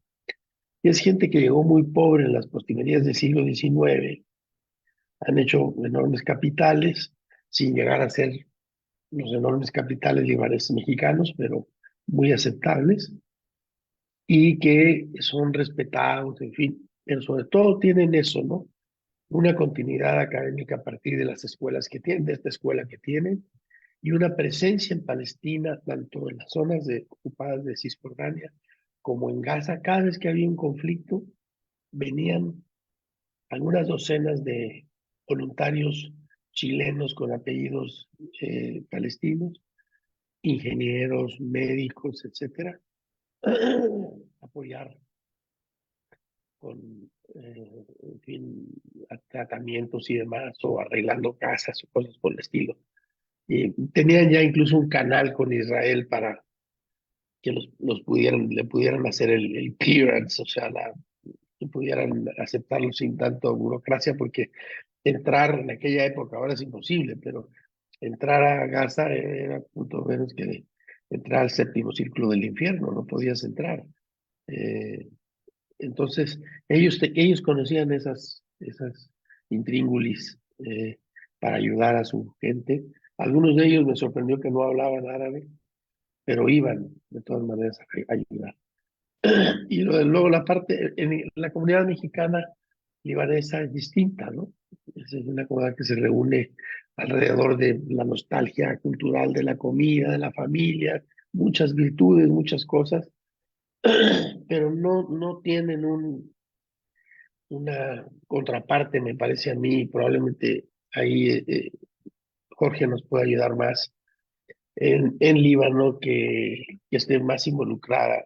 Y es gente que llegó muy pobre en las postrimerías del siglo XIX, han hecho enormes capitales, sin llegar a ser los enormes capitales libaneses mexicanos, pero muy aceptables, y que son respetados, en fin, pero sobre todo tienen eso, ¿no? Una continuidad académica a partir de las escuelas que tienen, de esta escuela que tienen, y una presencia en Palestina, tanto en las zonas ocupadas de Cisjordania como en Gaza. Cada vez que había un conflicto, venían algunas docenas de voluntarios chilenos con apellidos palestinos, ingenieros, médicos, etcétera, apoyar con, en fin, tratamientos y demás, o arreglando casas o cosas por el estilo. Y tenían ya incluso un canal con Israel para que le pudieran hacer el clearance, o sea, que pudieran aceptarlo sin tanto burocracia, porque entrar en aquella época, ahora es imposible, pero entrar a Gaza era punto menos que entrar al séptimo círculo del infierno, no podías entrar. Eh, entonces, ellos conocían esas intríngulis para ayudar a su gente. Algunos de ellos me sorprendió que no hablaban árabe, pero iban de todas maneras a ayudar. Y luego la parte, en la comunidad mexicana libanesa es distinta, ¿no? Es una comunidad que se reúne alrededor de la nostalgia cultural de la comida, de la familia, muchas virtudes, muchas cosas, pero no tienen una contraparte, me parece a mí. Probablemente ahí Jorge nos puede ayudar más en Líbano, que esté más involucrada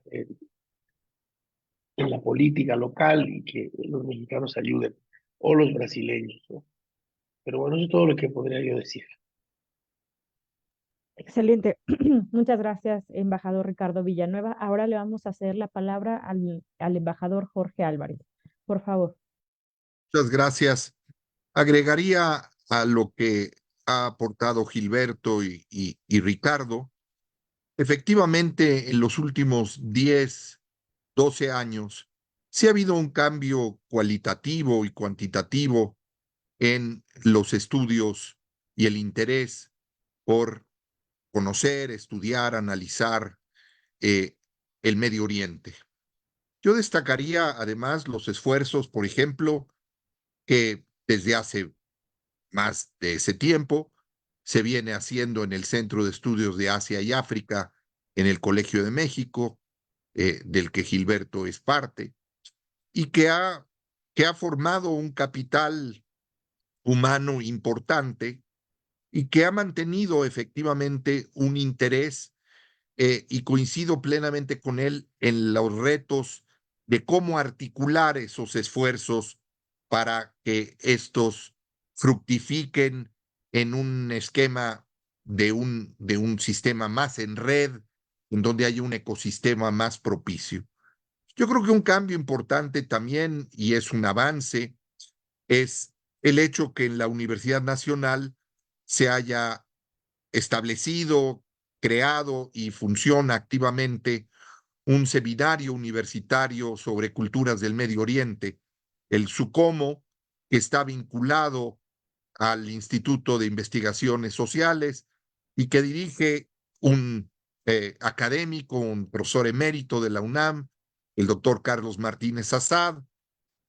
en la política local, y que los mexicanos ayuden, o los brasileños, ¿no? Pero bueno, eso es todo lo que podría yo decir. Excelente. Muchas gracias, embajador Ricardo Villanueva. Ahora le vamos a ceder la palabra al embajador Jorge Álvarez. Por favor. Muchas gracias. Agregaría a lo que ha aportado Gilberto y Ricardo. Efectivamente, en los últimos 10, 12 años, sí ha habido un cambio cualitativo y cuantitativo en los estudios y el interés por conocer, estudiar, analizar eh, el Medio Oriente. Yo destacaría además los esfuerzos, por ejemplo, que desde hace más de ese tiempo se viene haciendo en el Centro de Estudios de Asia y África, en el Colegio de México, del que Gilberto es parte, y que ha formado un capital humano importante y que ha mantenido efectivamente un interés, y coincido plenamente con él en los retos de cómo articular esos esfuerzos para que estos fructifiquen en un esquema de un sistema más en red, en donde haya un ecosistema más propicio. Yo creo que un cambio importante también, y es un avance, es el hecho que en la Universidad Nacional se haya establecido, creado y funciona activamente un seminario universitario sobre culturas del Medio Oriente, el SUCOMO, que está vinculado al Instituto de Investigaciones Sociales y que dirige un académico, un profesor emérito de la UNAM, el doctor Carlos Martínez Assad,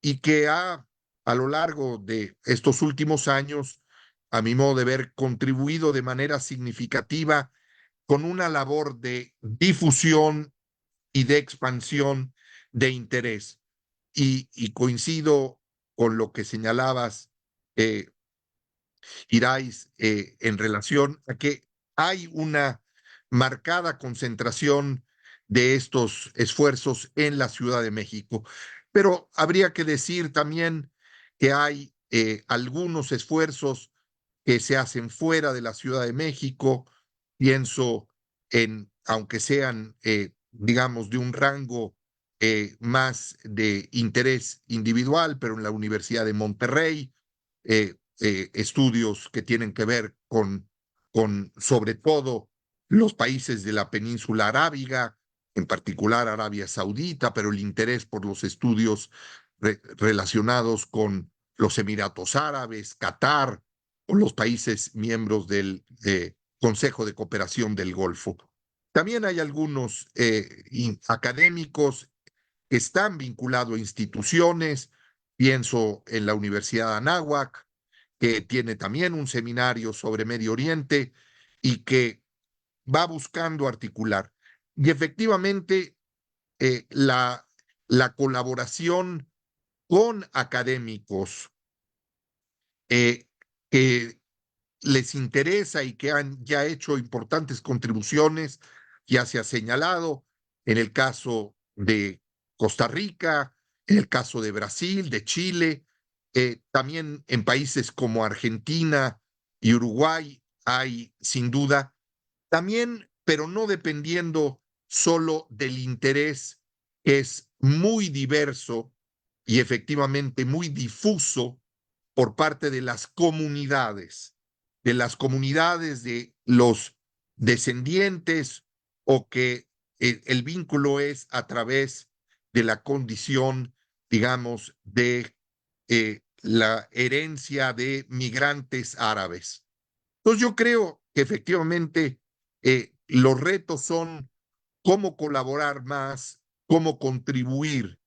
y que a lo largo de estos últimos años a mi modo de ver, contribuido de manera significativa con una labor de difusión y de expansión de interés. Y coincido con lo que señalabas, Irais, en relación a que hay una marcada concentración de estos esfuerzos en la Ciudad de México. Pero habría que decir también que hay algunos esfuerzos que se hacen fuera de la Ciudad de México. Pienso en, aunque sean, digamos, de un rango más de interés individual, pero en la Universidad de Monterrey, estudios que tienen que ver con, sobre todo, los países de la península arábiga, en particular Arabia Saudita, pero el interés por los estudios relacionados con los Emiratos Árabes, Qatar o los países miembros del Consejo de Cooperación del Golfo. También hay algunos académicos que están vinculados a instituciones. Pienso en la Universidad de Anáhuac, que tiene también un seminario sobre Medio Oriente y que va buscando articular. Y efectivamente, la colaboración con académicos que les interesa y que han ya hecho importantes contribuciones, ya se ha señalado en el caso de Costa Rica, en el caso de Brasil, de Chile, también en países como Argentina y Uruguay hay sin duda, también, pero no dependiendo solo del interés que es muy diverso y efectivamente muy difuso por parte de las comunidades de los descendientes o que el vínculo es a través de la condición, digamos, de la herencia de migrantes árabes. Entonces yo creo que efectivamente los retos son cómo colaborar más, cómo contribuir.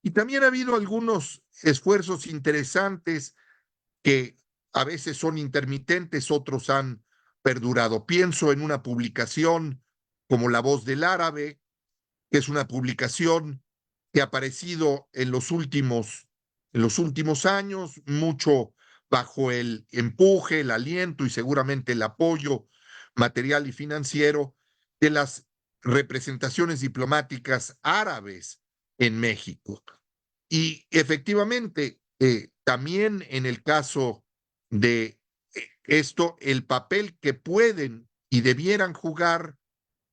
Y también ha habido algunos esfuerzos interesantes que a veces son intermitentes, otros han perdurado. Pienso en una publicación como La Voz del Árabe, que es una publicación que ha aparecido en los últimos años, mucho bajo el empuje, el aliento y seguramente el apoyo material y financiero de las representaciones diplomáticas árabes en México. Y efectivamente, también en el caso de esto, el papel que pueden y debieran jugar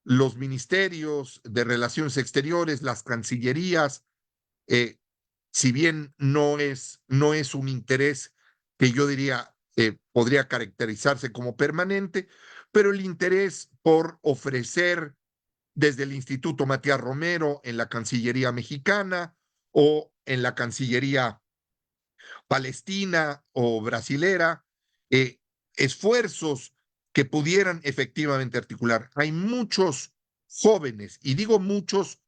los ministerios de Relaciones Exteriores, las cancillerías, eh, si bien no es un interés que yo diría podría caracterizarse como permanente, pero el interés por ofrecer desde el Instituto Matías Romero en la Cancillería mexicana o en la Cancillería palestina o brasilera, eh, esfuerzos que pudieran efectivamente articular. Hay muchos jóvenes, y digo muchos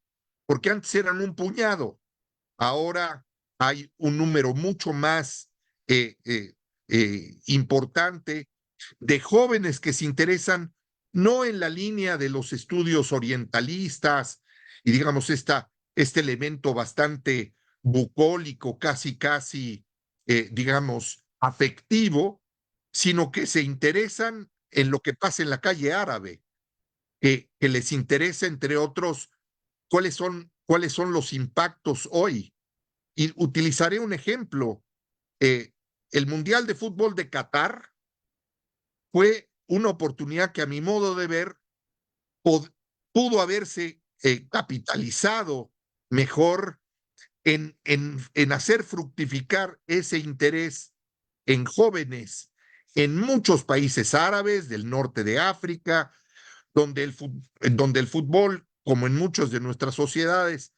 porque antes eran un puñado, ahora hay un número mucho más importante de jóvenes que se interesan no en la línea de los estudios orientalistas y digamos este elemento bastante bucólico, casi, digamos, afectivo, sino que se interesan en lo que pasa en la calle árabe, que les interesa, entre otros, cuáles son los impactos hoy. Y utilizaré un ejemplo. El Mundial de Fútbol de Qatar fue una oportunidad que a mi modo de ver pudo haberse capitalizado mejor en hacer fructificar ese interés en jóvenes en muchos países árabes del norte de África, donde el fútbol, como en muchas de nuestras sociedades,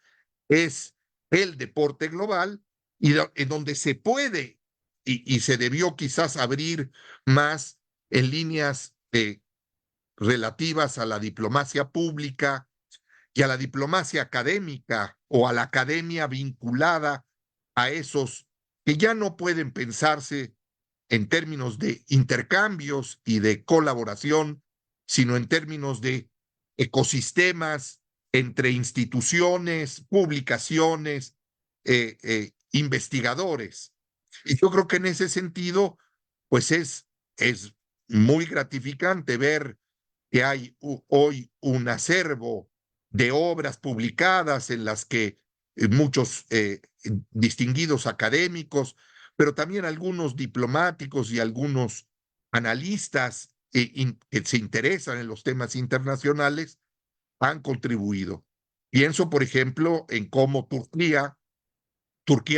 es el deporte global y en donde se puede y se debió quizás abrir más en líneas relativas a la diplomacia pública y a la diplomacia académica o a la academia vinculada a esos que ya no pueden pensarse en términos de intercambios y de colaboración, sino en términos de ecosistemas entre instituciones, publicaciones, investigadores. Y yo creo que en ese sentido, pues es muy gratificante ver que hay hoy un acervo de obras publicadas en las que muchos distinguidos académicos, pero también algunos diplomáticos y algunos analistas que se interesan en los temas internacionales han contribuido. Pienso, por ejemplo, en cómo Turquía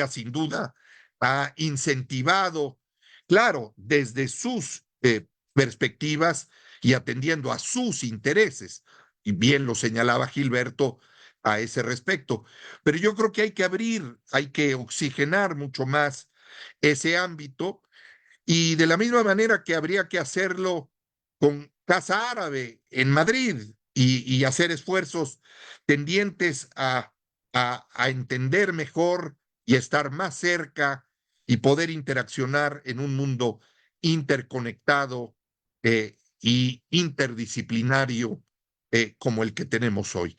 sin duda ha incentivado, claro, desde sus perspectivas y atendiendo a sus intereses, y bien lo señalaba Gilberto a ese respecto. Pero yo creo que hay que abrir, hay que oxigenar mucho más ese ámbito y de la misma manera que habría que hacerlo con Casa Árabe en Madrid y hacer esfuerzos tendientes a entender mejor y estar más cerca y poder interaccionar en un mundo interconectado y interdisciplinario como el que tenemos hoy.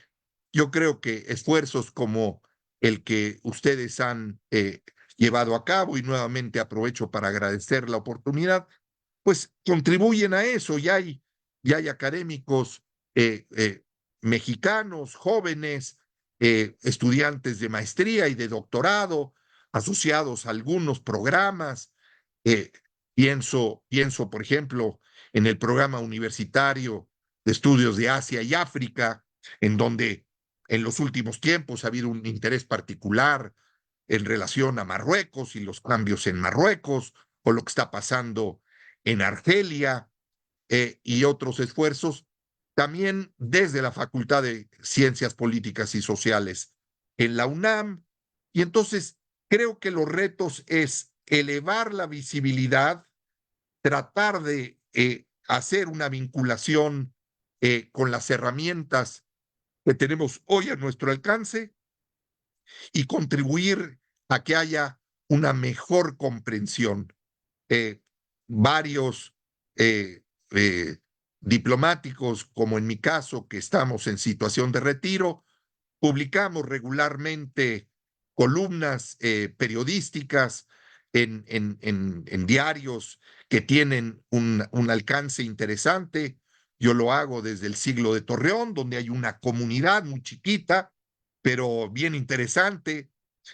Yo creo que esfuerzos como el que ustedes han llevado a cabo, y nuevamente aprovecho para agradecer la oportunidad, pues contribuyen a eso. Ya hay académicos mexicanos, jóvenes, estudiantes de maestría y de doctorado, asociados a algunos programas. Eh, pienso, por ejemplo, en el programa universitario de estudios de Asia y África, en donde en los últimos tiempos ha habido un interés particular en relación a Marruecos y los cambios en Marruecos, o lo que está pasando en Argelia y otros esfuerzos, también desde la Facultad de Ciencias Políticas y Sociales en la UNAM. Y entonces creo que los retos es elevar la visibilidad, tratar de hacer una vinculación con las herramientas que tenemos hoy a nuestro alcance y contribuir a que haya una mejor comprensión. Eh, varios eh, eh, diplomáticos, como en mi caso, que estamos en situación de retiro, publicamos regularmente columnas periodísticas en diarios que tienen un alcance interesante. Yo lo hago desde el Siglo de Torreón, donde hay una comunidad muy chiquita, pero bien interesante,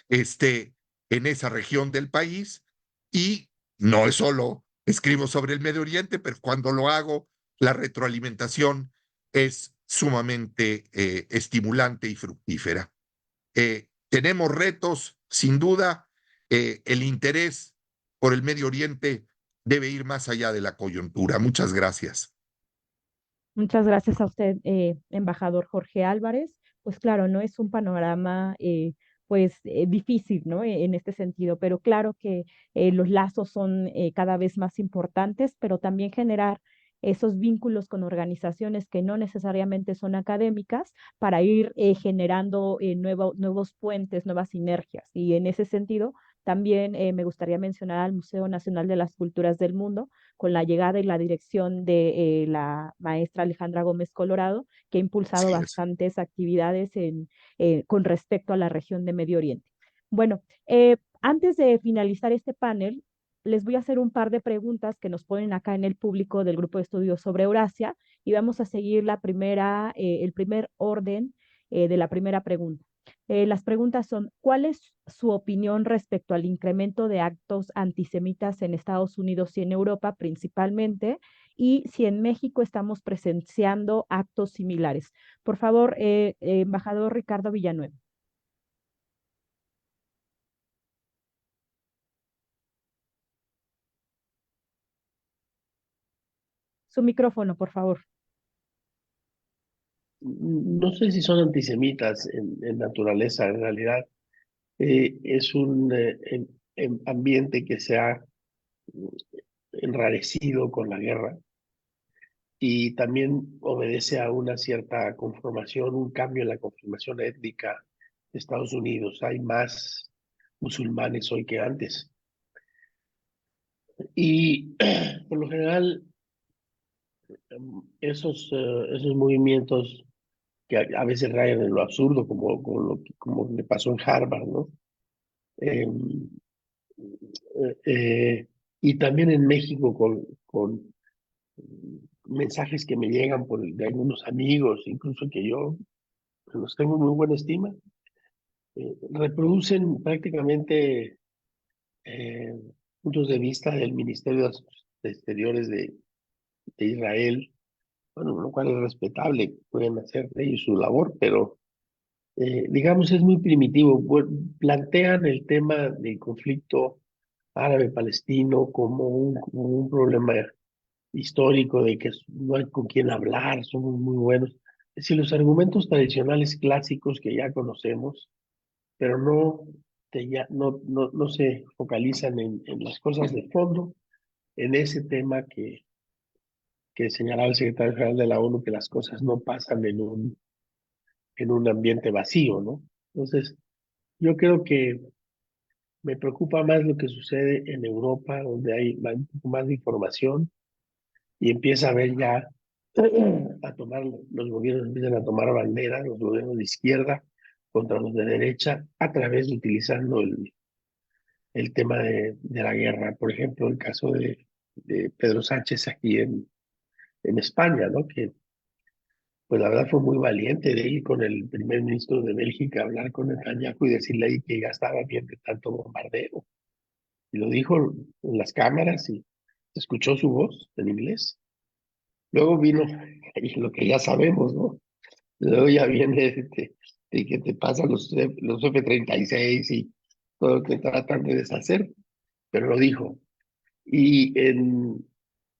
este, en esa región del país. Y no es solo escribo sobre el Medio Oriente, pero cuando lo hago, la retroalimentación es sumamente estimulante y fructífera. Tenemos retos, sin duda, el interés por el Medio Oriente debe ir más allá de la coyuntura. Muchas gracias. Muchas gracias a usted, embajador Jorge Álvarez. Pues claro, no es un panorama difícil, ¿no? En este sentido, pero claro que los lazos son cada vez más importantes, pero también generar esos vínculos con organizaciones que no necesariamente son académicas para ir generando nuevos puentes, nuevas sinergias. Y en ese sentido, también me gustaría mencionar al Museo Nacional de las Culturas del Mundo, con la llegada y la dirección de la maestra Alejandra Gómez Colorado, que ha impulsado Así es. bastantes actividades con respecto a la región de Medio Oriente. Bueno, antes de finalizar este panel, les voy a hacer un par de preguntas que nos ponen acá en el público del grupo de estudios sobre Eurasia y vamos a seguir el primer orden de la primera pregunta. Las preguntas son, ¿cuál es su opinión respecto al incremento de actos antisemitas en Estados Unidos y en Europa principalmente? Y si en México estamos presenciando actos similares. Por favor, embajador Ricardo Villanueva. Su micrófono, por favor. No sé si son antisemitas en naturaleza, en realidad es un ambiente que se ha enrarecido con la guerra y también obedece a una cierta conformación, un cambio en la conformación étnica de Estados Unidos. Hay más musulmanes hoy que antes. Y por lo general, esos movimientos que a veces rayan en lo absurdo, como le pasó en Harvard, ¿no? Eh, y también en México con mensajes que me llegan de algunos amigos, incluso que yo los tengo en muy buena estima, reproducen prácticamente eh, puntos de vista del Ministerio de Asuntos Exteriores de Israel, bueno, lo cual es respetable, pueden hacer de ellos su labor, pero digamos es muy primitivo. Plantean el tema del conflicto árabe-palestino como un problema histórico de que no hay con quién hablar, somos muy buenos. Es decir, los argumentos tradicionales clásicos que ya conocemos, pero no se focalizan en las cosas de fondo, en ese tema que señalaba el secretario general de la ONU, que las cosas no pasan en un ambiente vacío, ¿no? Entonces, yo creo que me preocupa más lo que sucede en Europa, donde hay un poco más de información y empieza a ver ya los gobiernos empiezan a tomar bandera, los gobiernos de izquierda contra los de derecha, a través de utilizando el tema de la guerra. Por ejemplo, el caso de Pedro Sánchez aquí en España, ¿no? Que pues la verdad fue muy valiente de ir con el primer ministro de Bélgica a hablar con Netanyahu y decirle ahí que ya estaba bien de tanto bombardeo. Y lo dijo en las cámaras y se escuchó su voz en inglés. Luego vino lo que ya sabemos, ¿no? Luego ya viene de que te pasan los F-36 y todo lo que tratan de deshacer, pero lo dijo. Y en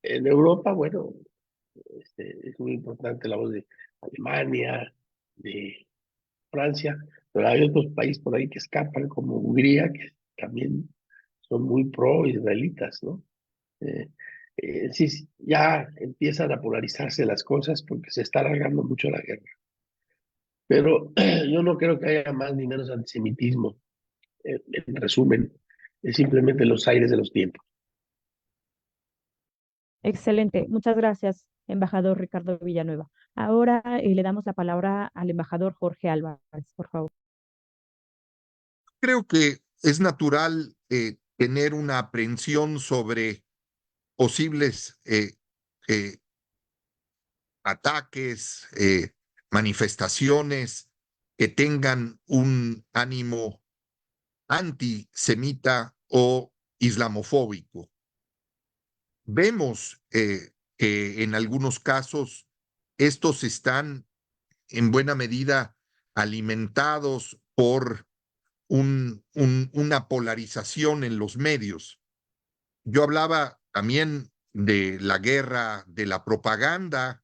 Europa, bueno, es muy importante la voz de Alemania, de Francia, pero hay otros países por ahí que escapan, como Hungría, que también son muy pro-israelitas, ¿no? Eh, sí, ya empiezan a polarizarse las cosas porque se está alargando mucho la guerra. Pero yo no creo que haya más ni menos antisemitismo. En resumen, es simplemente los aires de los tiempos. Excelente. Muchas gracias, embajador Ricardo Villanueva. Ahora le damos la palabra al embajador Jorge Álvarez, por favor. Creo que es natural tener una aprehensión sobre posibles eh, ataques, manifestaciones que tengan un ánimo antisemita o islamofóbico. Vemos que en algunos casos estos están en buena medida alimentados por una polarización en los medios. Yo hablaba también de la guerra, de la propaganda,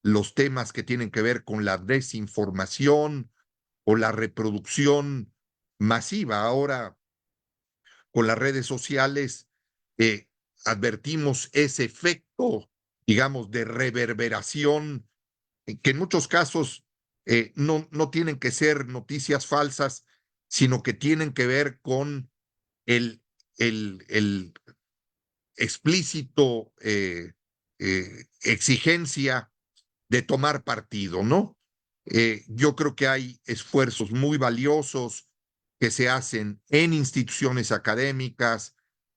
los temas que tienen que ver con la desinformación o la reproducción masiva. Ahora, con las redes sociales, eh, advertimos ese efecto, digamos, de reverberación, que en muchos casos no tienen que ser noticias falsas, sino que tienen que ver con el, el explícito exigencia de tomar partido, ¿no? Yo creo que hay esfuerzos muy valiosos que se hacen en instituciones académicas,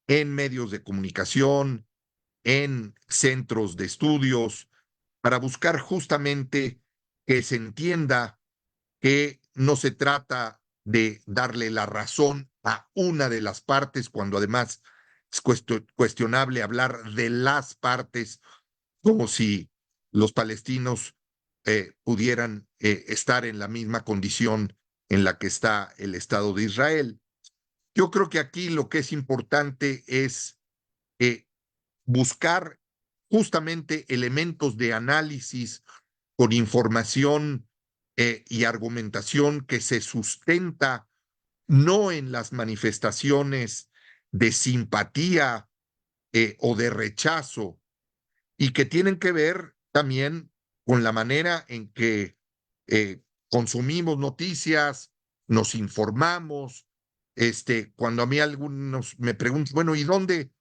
en medios de comunicación, en centros de estudios, para buscar justamente que se entienda que no se trata de darle la razón a una de las partes, cuando además es cuestionable hablar de las partes como si los palestinos pudieran estar en la misma condición en la que está el Estado de Israel. Yo creo que aquí lo que es importante es eh, buscar justamente elementos de análisis con información y argumentación que se sustenta no en las manifestaciones de simpatía o de rechazo, y que tienen que ver también con la manera en que consumimos noticias, nos informamos. Cuando a mí algunos me preguntan, bueno, ¿y dónde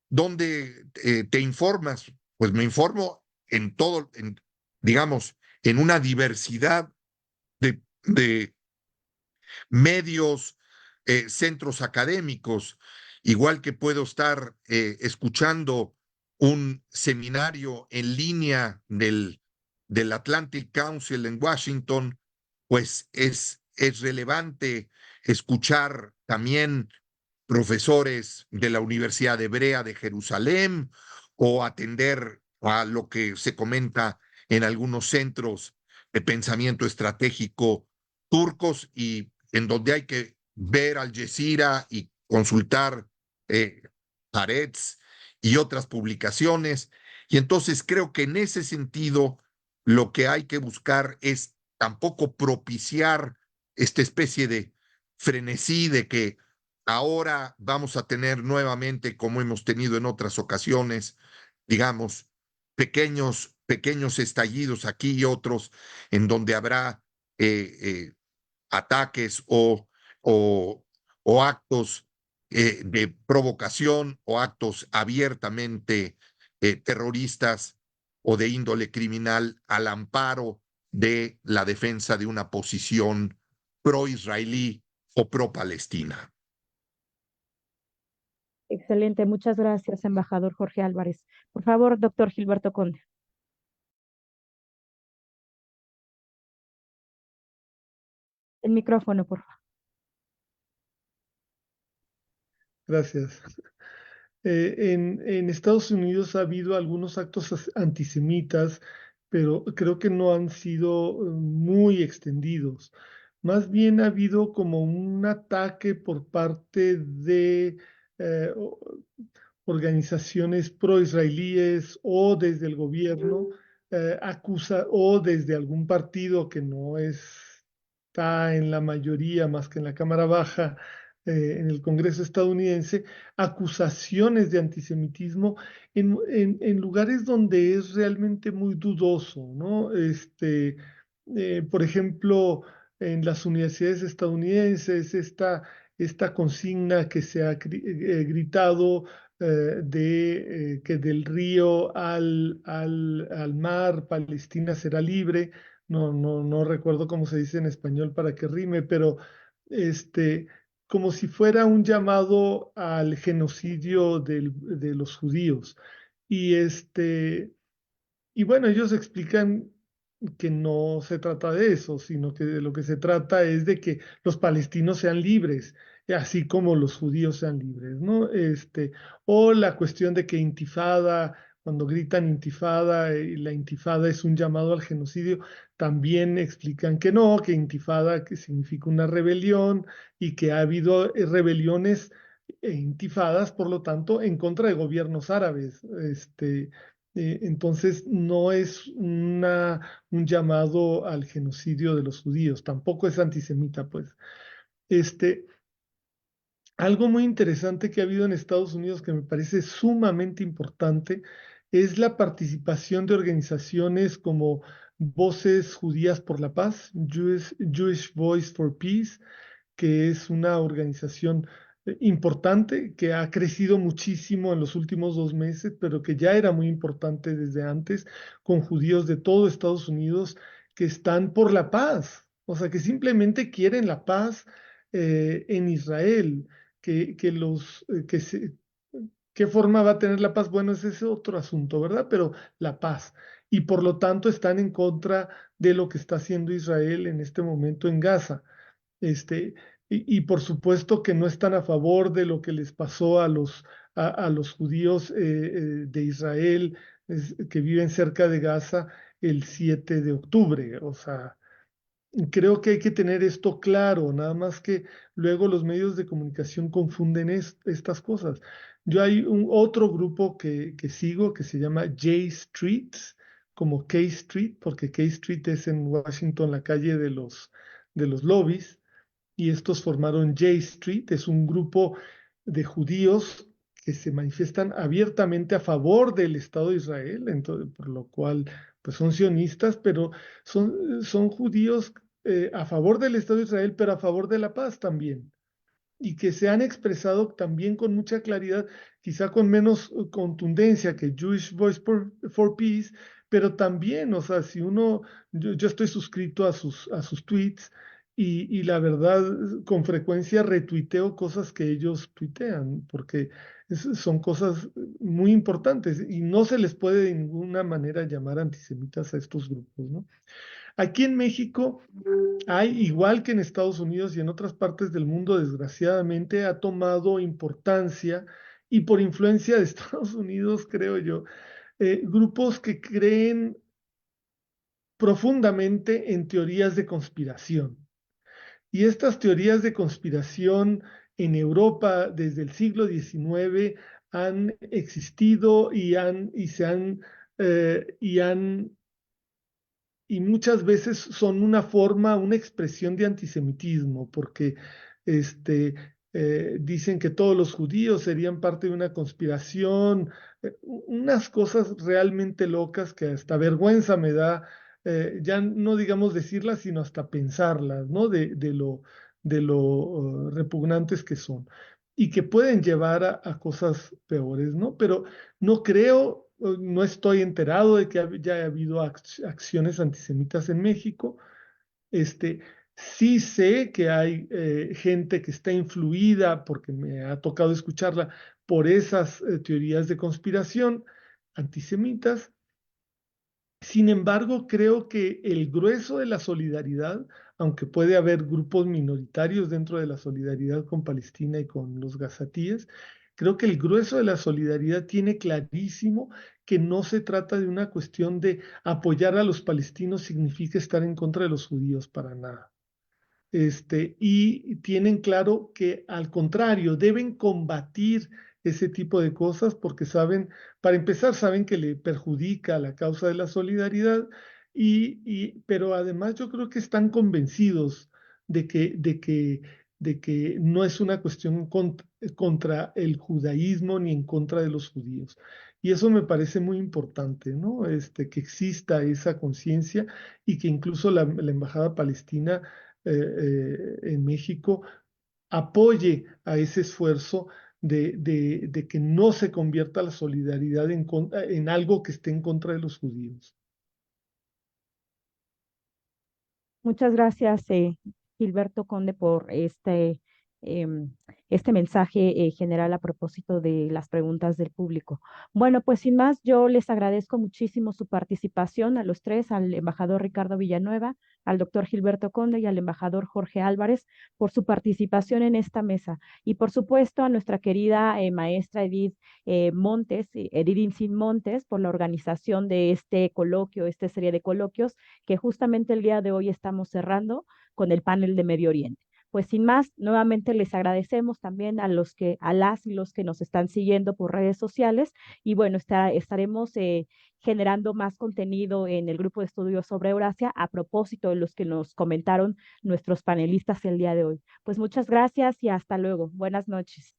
¿Dónde te informas? Pues me informo en todo, digamos, en una diversidad de medios, centros académicos, igual que puedo estar escuchando un seminario en línea del Atlantic Council en Washington, pues es relevante escuchar también profesores de la Universidad Hebrea de Jerusalén o atender a lo que se comenta en algunos centros de pensamiento estratégico turcos y en donde hay que ver Al Jazeera y consultar eh, Haaretz y otras publicaciones. Y entonces creo que en ese sentido lo que hay que buscar es tampoco propiciar esta especie de frenesí de que ahora vamos a tener nuevamente, como hemos tenido en otras ocasiones, digamos, pequeños estallidos aquí y otros en donde habrá ataques o, o actos de provocación o actos abiertamente terroristas o de índole criminal al amparo de la defensa de una posición pro-israelí o pro-palestina. Excelente, muchas gracias, embajador Jorge Álvarez. Por favor, doctor Gilberto Conde. El micrófono, por favor. Gracias. En Estados Unidos ha habido algunos actos antisemitas, pero creo que no han sido muy extendidos. Más bien ha habido como un ataque por parte de organizaciones pro-israelíes o desde el gobierno, o desde algún partido que no está en la mayoría más que en la Cámara Baja, en el Congreso estadounidense, acusaciones de antisemitismo en lugares donde es realmente muy dudoso, ¿no? Por ejemplo, en las universidades estadounidenses, esta consigna que se ha gritado que del río al mar Palestina será libre. No recuerdo cómo se dice en español para que rime, pero este, como si fuera un llamado al genocidio de los judíos. Y y bueno, ellos explican que no se trata de eso, sino que de lo que se trata es de que los palestinos sean libres, así como los judíos sean libres, ¿no? O la cuestión de que intifada, cuando gritan intifada, la intifada es un llamado al genocidio, también explican que no, que intifada que significa una rebelión y que ha habido rebeliones e intifadas, por lo tanto, en contra de gobiernos árabes. Entonces, no es un llamado al genocidio de los judíos, tampoco es antisemita, pues. Este, Algo muy interesante que ha habido en Estados Unidos que me parece sumamente importante es la participación de organizaciones como Voces Judías por la Paz, Jewish Voice for Peace, que es una organización importante que ha crecido muchísimo en los últimos 2 meses, pero que ya era muy importante desde antes, con judíos de todo Estados Unidos que están por la paz, o sea, que simplemente quieren la paz en Israel, ¿qué forma va a tener la paz? Bueno, ese es otro asunto, ¿verdad? Pero la paz. Y por lo tanto están en contra de lo que está haciendo Israel en este momento en Gaza. Este, y por supuesto que no están a favor de lo que les pasó a los judíos de Israel que viven cerca de Gaza el 7 de octubre. O sea, creo que hay que tener esto claro, nada más que luego los medios de comunicación confunden estas cosas. Yo hay otro grupo que sigo que se llama J Street, como K Street, porque K Street es en Washington, la calle de los lobbies, y estos formaron J Street, es un grupo de judíos que se manifiestan abiertamente a favor del Estado de Israel, entonces, por lo cual pues son sionistas, pero son judíos a favor del Estado de Israel, pero a favor de la paz también. y que se han expresado también con mucha claridad, quizá con menos contundencia que Jewish Voice for Peace, pero también, o sea, si uno, yo estoy suscrito a sus tweets y la verdad, con frecuencia retuiteo cosas que ellos tuitean, porque son cosas muy importantes y no se les puede de ninguna manera llamar antisemitas a estos grupos, ¿no? Aquí en México hay, igual que en Estados Unidos y en otras partes del mundo, desgraciadamente, ha tomado importancia y por influencia de Estados Unidos, creo yo, grupos que creen profundamente en teorías de conspiración. Y estas teorías de conspiración en Europa desde el siglo XIX han existido y muchas veces son una forma, una expresión de antisemitismo, porque este, dicen que todos los judíos serían parte de una conspiración, unas cosas realmente locas que hasta vergüenza me da, ya no digamos decirlas, sino hasta pensarlas, ¿no? De lo repugnantes que son y que pueden llevar a cosas peores, ¿no? Pero no creo, no estoy enterado de que ya haya habido acciones antisemitas en México. Sí sé que hay gente que está influida, porque me ha tocado escucharla, por esas teorías de conspiración antisemitas. Sin embargo, creo que el grueso de la solidaridad, aunque puede haber grupos minoritarios dentro de la solidaridad con Palestina y con los gazatíes, creo que el grueso de la solidaridad tiene clarísimo que no se trata de una cuestión de apoyar a los palestinos significa estar en contra de los judíos para nada. Y tienen claro que al contrario, deben combatir ese tipo de cosas porque saben, para empezar, saben que le perjudica a la causa de la solidaridad, pero además yo creo que están convencidos de que no es una cuestión contra el judaísmo ni en contra de los judíos. Y eso me parece muy importante, ¿no? Que exista esa conciencia y que incluso la Embajada Palestina en México apoye a ese esfuerzo de que no se convierta la solidaridad en algo que esté en contra de los judíos. Muchas gracias, Gilberto Conde, por em, este mensaje general a propósito de las preguntas del público. Bueno, pues sin más, yo les agradezco muchísimo su participación a los tres, al embajador Ricardo Villanueva, al doctor Gilberto Conde y al embajador Jorge Álvarez por su participación en esta mesa. Y por supuesto a nuestra querida maestra Edith Montes, Edith Incin Montes, por la organización de este coloquio, esta serie de coloquios que justamente el día de hoy estamos cerrando con el panel de Medio Oriente. Pues sin más, nuevamente les agradecemos también a las y los que nos están siguiendo por redes sociales y bueno, estaremos generando más contenido en el grupo de estudios sobre Eurasia a propósito de los que nos comentaron nuestros panelistas el día de hoy. Pues muchas gracias y hasta luego. Buenas noches.